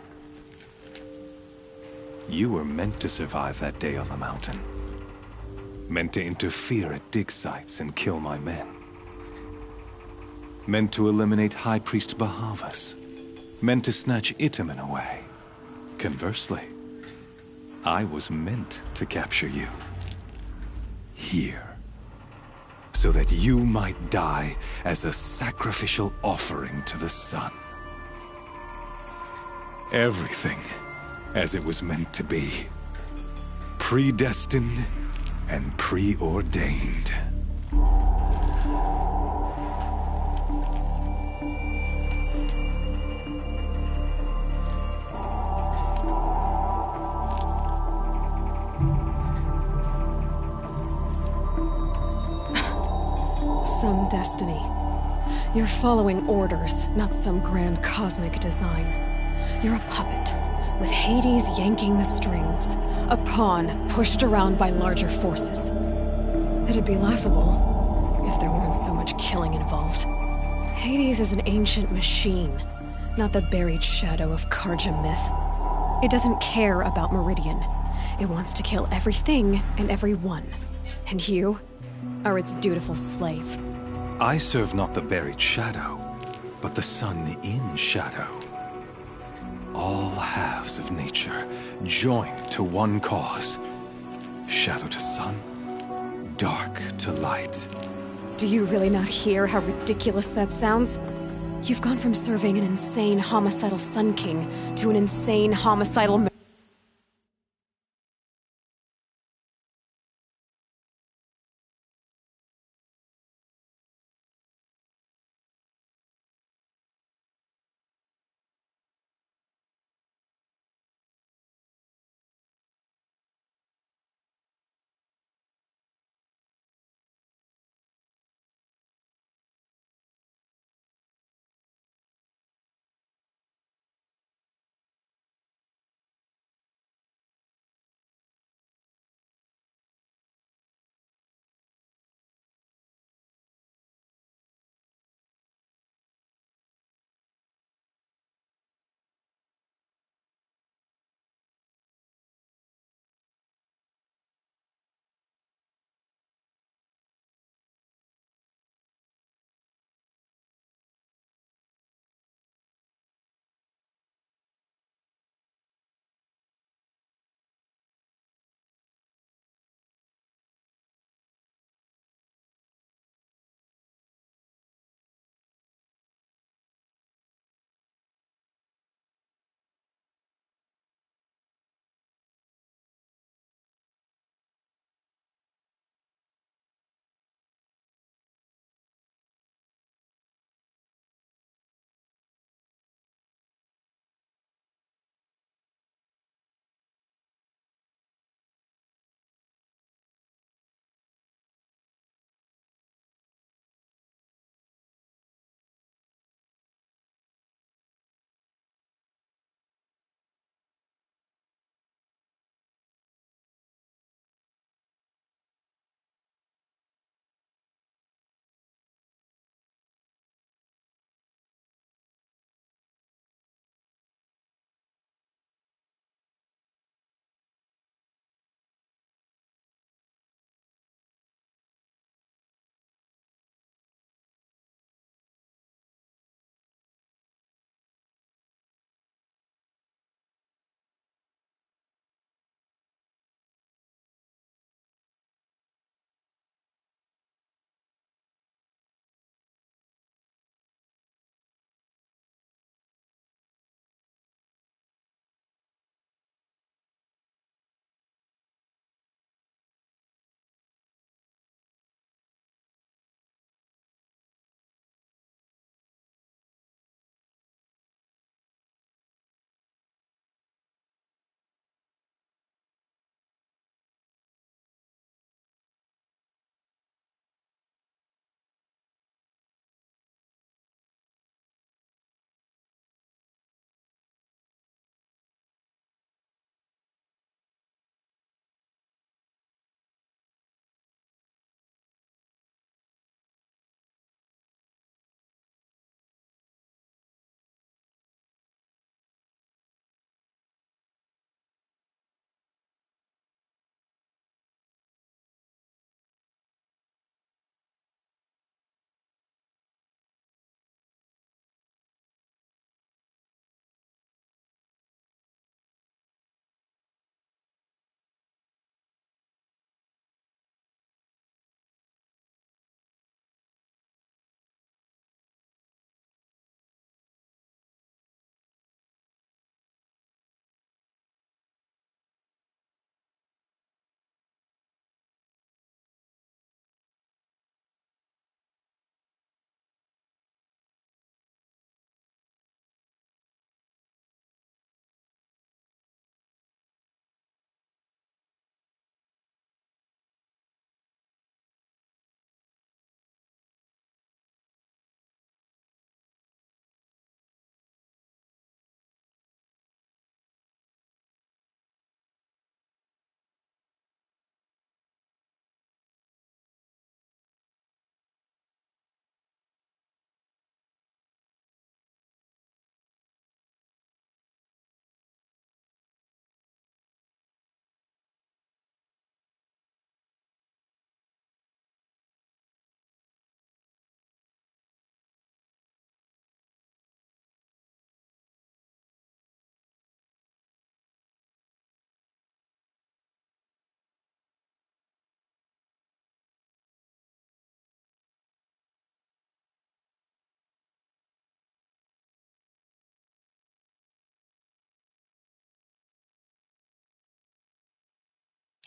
You were meant to survive that day on the mountain. Meant to interfere at dig sites and kill my men. Meant to eliminate High Priest Bahavas. Meant to snatch Itamen away. Conversely, I was meant to capture you. Here. So that you might die as a sacrificial offering to the sun. Everything as it was meant to be. Predestined and preordained. Some destiny. You're following orders, not some grand cosmic design. You're a puppet, with Hades yanking the strings. A pawn pushed around by larger forces. It'd be laughable if there weren't so much killing involved. Hades is an ancient machine, not the buried shadow of Karja myth. It doesn't care about Meridian. It wants to kill everything and everyone. And you are its dutiful slave. I serve not the buried shadow, but the sun in shadow. All halves of nature joined to one cause. Shadow to sun, dark to light. Do you really not hear how ridiculous that sounds? You've gone from serving an insane homicidal Sun King to an insane homicidal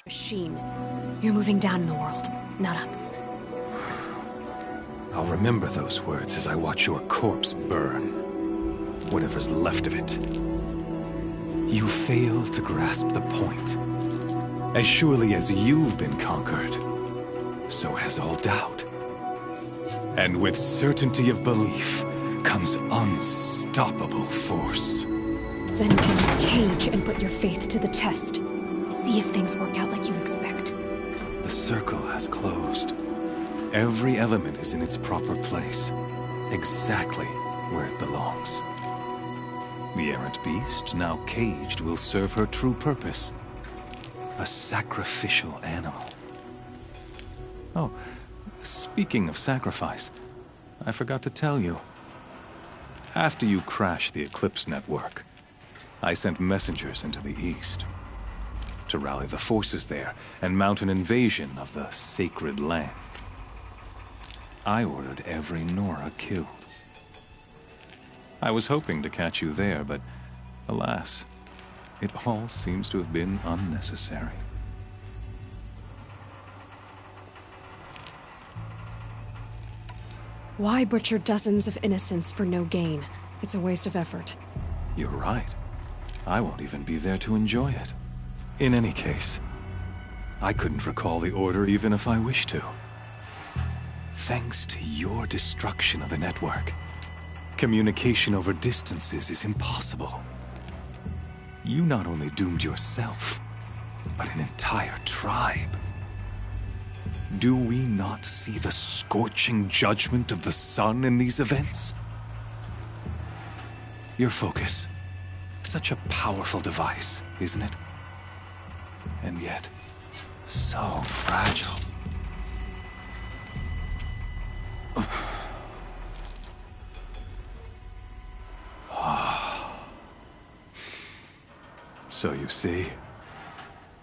Machine. You're moving down in the world, not up. I'll remember those words as I watch your corpse burn. Whatever's left of it. You fail to grasp the point. As surely as you've been conquered, so has all doubt. And with certainty of belief comes unstoppable force. Then enter this cage and put your faith to the test. See if things work out like you expect. The circle has closed. Every element is in its proper place, exactly where it belongs. The errant beast, now caged, will serve her true purpose. A sacrificial animal. Oh, speaking of sacrifice, I forgot to tell you. After you crashed the Eclipse network, I sent messengers into the east to rally the forces there and mount an invasion of the sacred land. I ordered every Nora killed. I was hoping to catch you there, but alas, it all seems to have been unnecessary. Why butcher dozens of innocents for no gain? It's a waste of effort. You're right. I won't even be there to enjoy it. In any case, I couldn't recall the order even if I wished to. Thanks to your destruction of the network, communication over distances is impossible. You not only doomed yourself, but an entire tribe. Do we not see the scorching judgment of the sun in these events? Your focus. Such a powerful device, isn't it? And yet, so fragile. So you see,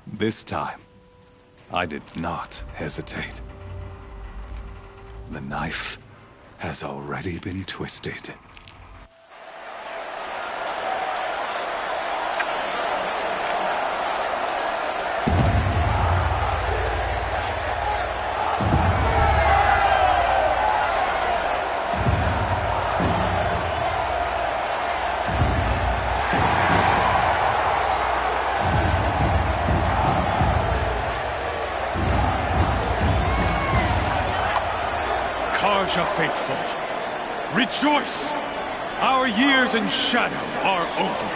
this time, I did not hesitate. The knife has already been twisted. Carja faithful, rejoice! Our years in shadow are over.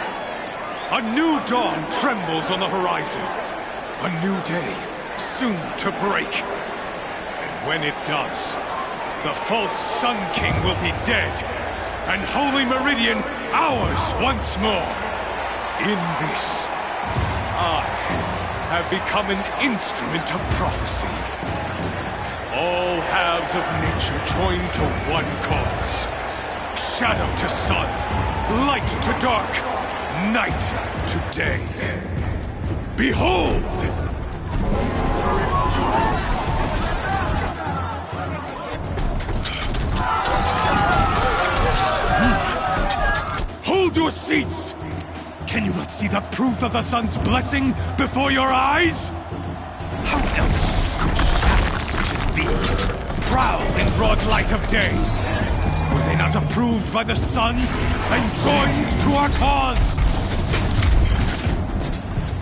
A new dawn trembles on the horizon. A new day soon to break. And when it does, the false Sun King will be dead, and Holy Meridian ours once more. In this, I have become an instrument of prophecy. All halves of nature join to one cause. Shadow to sun, light to dark, night to day. Behold! Hold your seats! Can you not see the proof of the sun's blessing before your eyes? How else could shadows such as these prowl in broad light of day? Were they not approved by the sun and joined to our cause?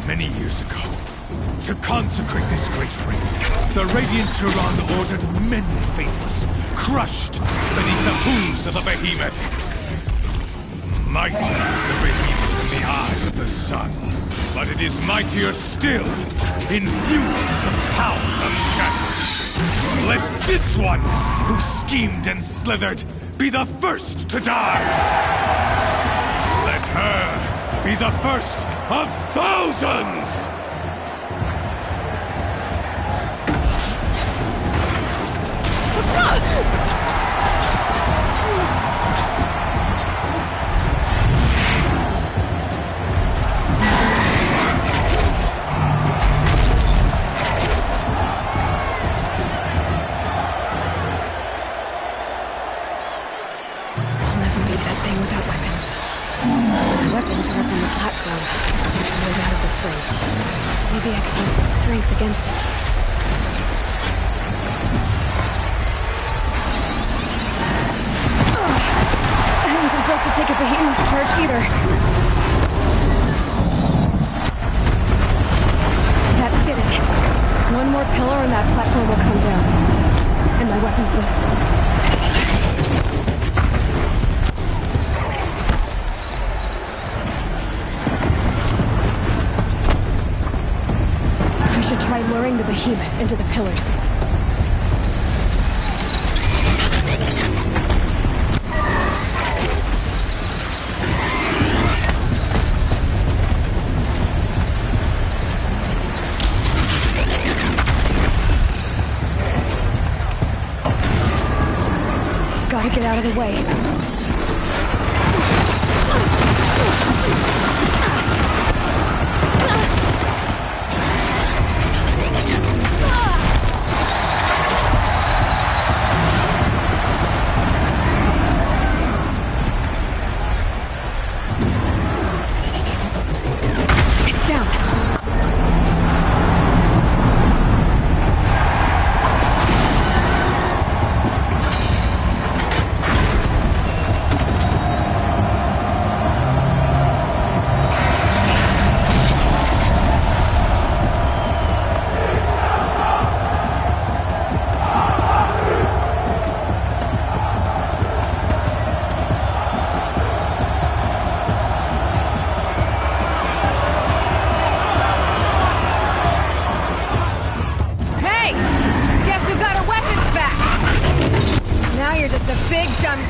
Many years ago, to consecrate this great ring, the Radiant Turan ordered many faithless, crushed beneath the hooves of the behemoth. Mighty is the behemoth in the eye of the sun, but it is mightier still, infused with the power of shadow. Let this one, who schemed and slithered, be the first to die! Let her be the first of thousands! I'll never beat that thing without weapons. My weapons are up on the platform. There's no way out of this road. Maybe I could use the strength against it. I wasn't built to take a behemoth's charge either. That did it. One more pillar and that platform will come down. And my weapons won't. I should try luring the behemoth into the pillars. Gotta get out of the way.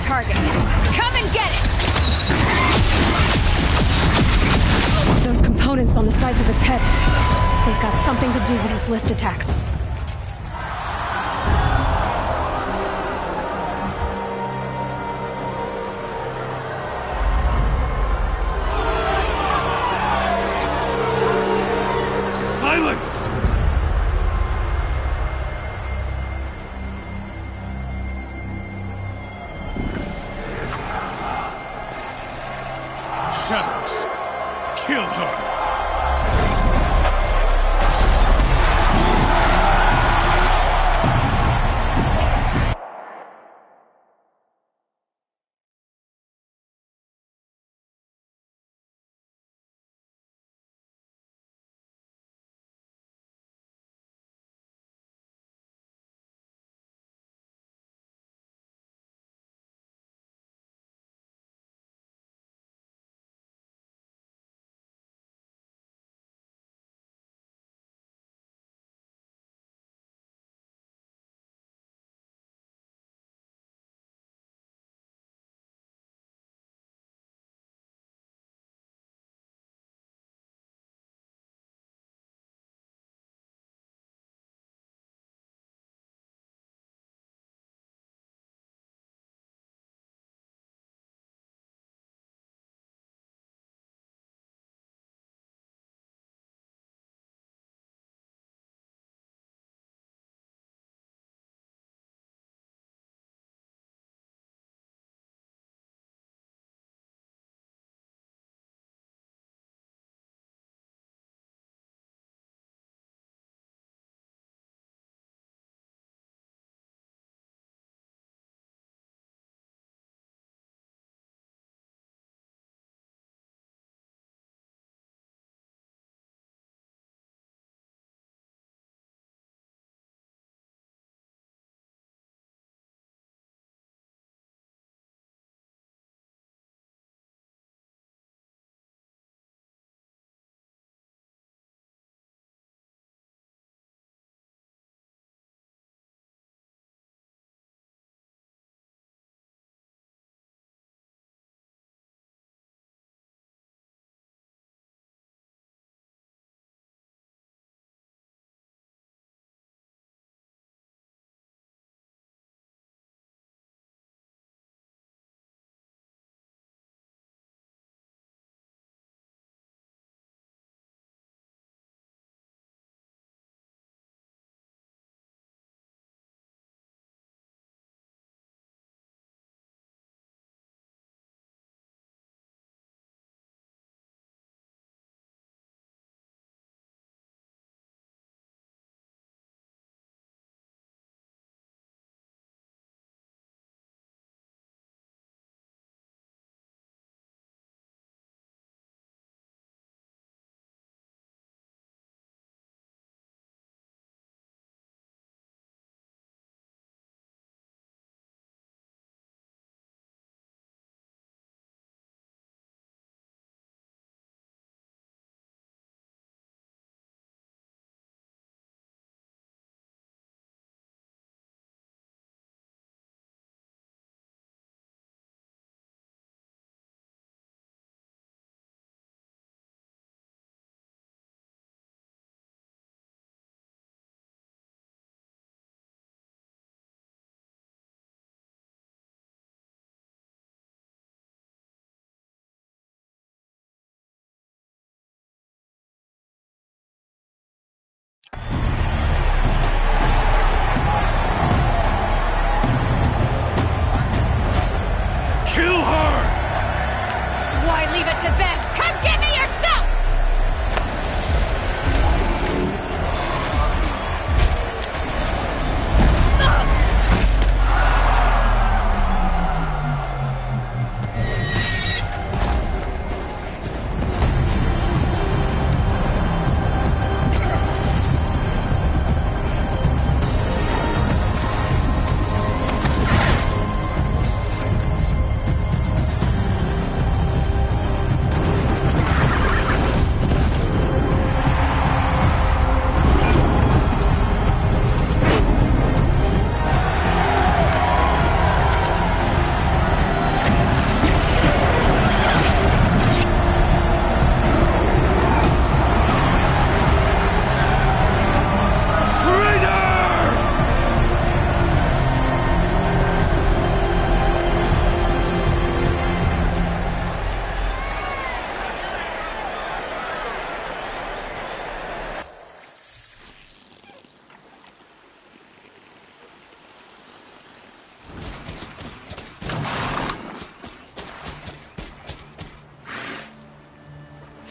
Target. Come and get it! Those components on the sides of its head. They've got something to do with his lift attacks. Silence! Shadows, kill her!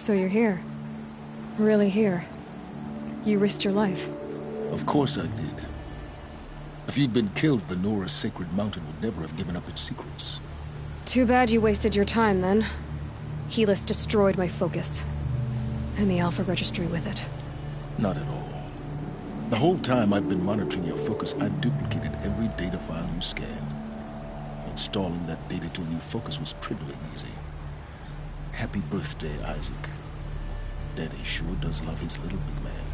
So you're here. Really here. You risked your life. Of course I did. If you'd been killed, the Nora's Sacred Mountain would never have given up its secrets. Too bad you wasted your time, then. Helis destroyed my focus. And the Alpha Registry with it. Not at all. The whole time I've been monitoring your focus, I've duplicated every data file you scanned. Installing that data to a new focus was trivially easy. Happy birthday, Isaac. Daddy sure does love his little big man.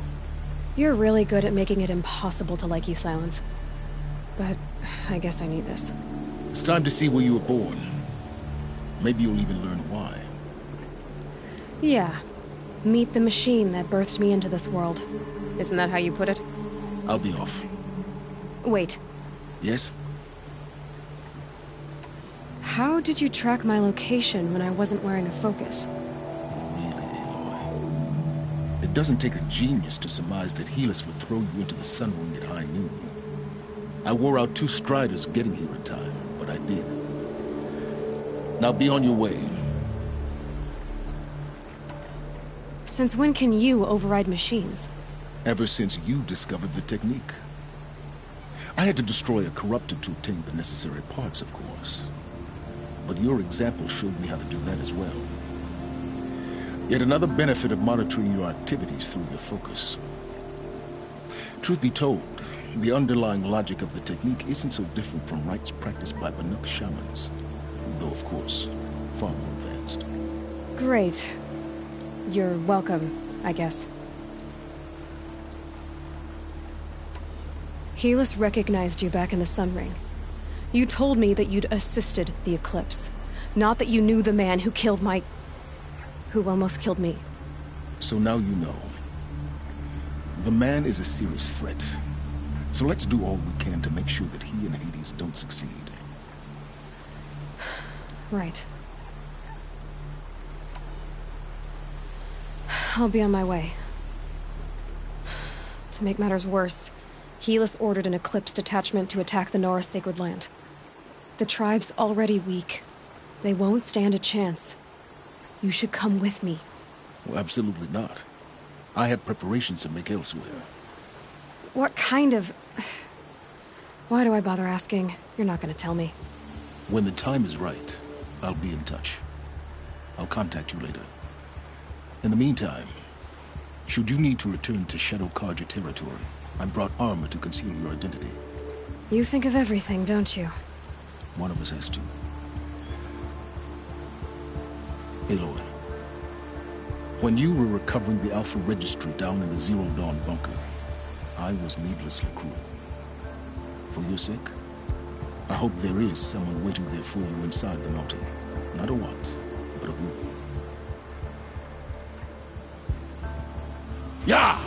You're really good at making it impossible to like you, Silence. But I guess I need this. It's time to see where you were born. Maybe you'll even learn why. Yeah. Meet the machine that birthed me into this world. Isn't that how you put it? I'll be off. Wait. Yes? How did you track my location when I wasn't wearing a focus? Really, Aloy? It doesn't take a genius to surmise that Helis would throw you into the Sun Ring at high noon. I wore out 2 striders getting here in time, but I did. Now be on your way. Since when can you override machines? Ever since you discovered the technique. I had to destroy a corruptor to obtain the necessary parts, of course. But your example showed me how to do that as well. Yet another benefit of monitoring your activities through your focus. Truth be told, the underlying logic of the technique isn't so different from rites practiced by Banuk shamans. Though, of course, far more advanced. Great. You're welcome, I guess. Helis recognized you back in the Sun Ring. You told me that you'd assisted the Eclipse. Not that you knew the man who killed who almost killed me. So now you know. The man is a serious threat. So let's do all we can to make sure that he and Hades don't succeed. Right. I'll be on my way. To make matters worse, Helis ordered an Eclipse detachment to attack the Nora Sacred Land. The tribe's already weak. They won't stand a chance. You should come with me. Well, absolutely not. I have preparations to make elsewhere. What kind of... Why do I bother asking? You're not gonna tell me. When the time is right, I'll be in touch. I'll contact you later. In the meantime, should you need to return to Shadow Carja territory, I brought armor to conceal your identity. You think of everything, don't you? One of us has to. Aloy, when you were recovering the Alpha Registry down in the Zero Dawn bunker, I was needlessly cruel. For your sake, I hope there is someone waiting there for you inside the mountain. Not a what, but a who. Yeah!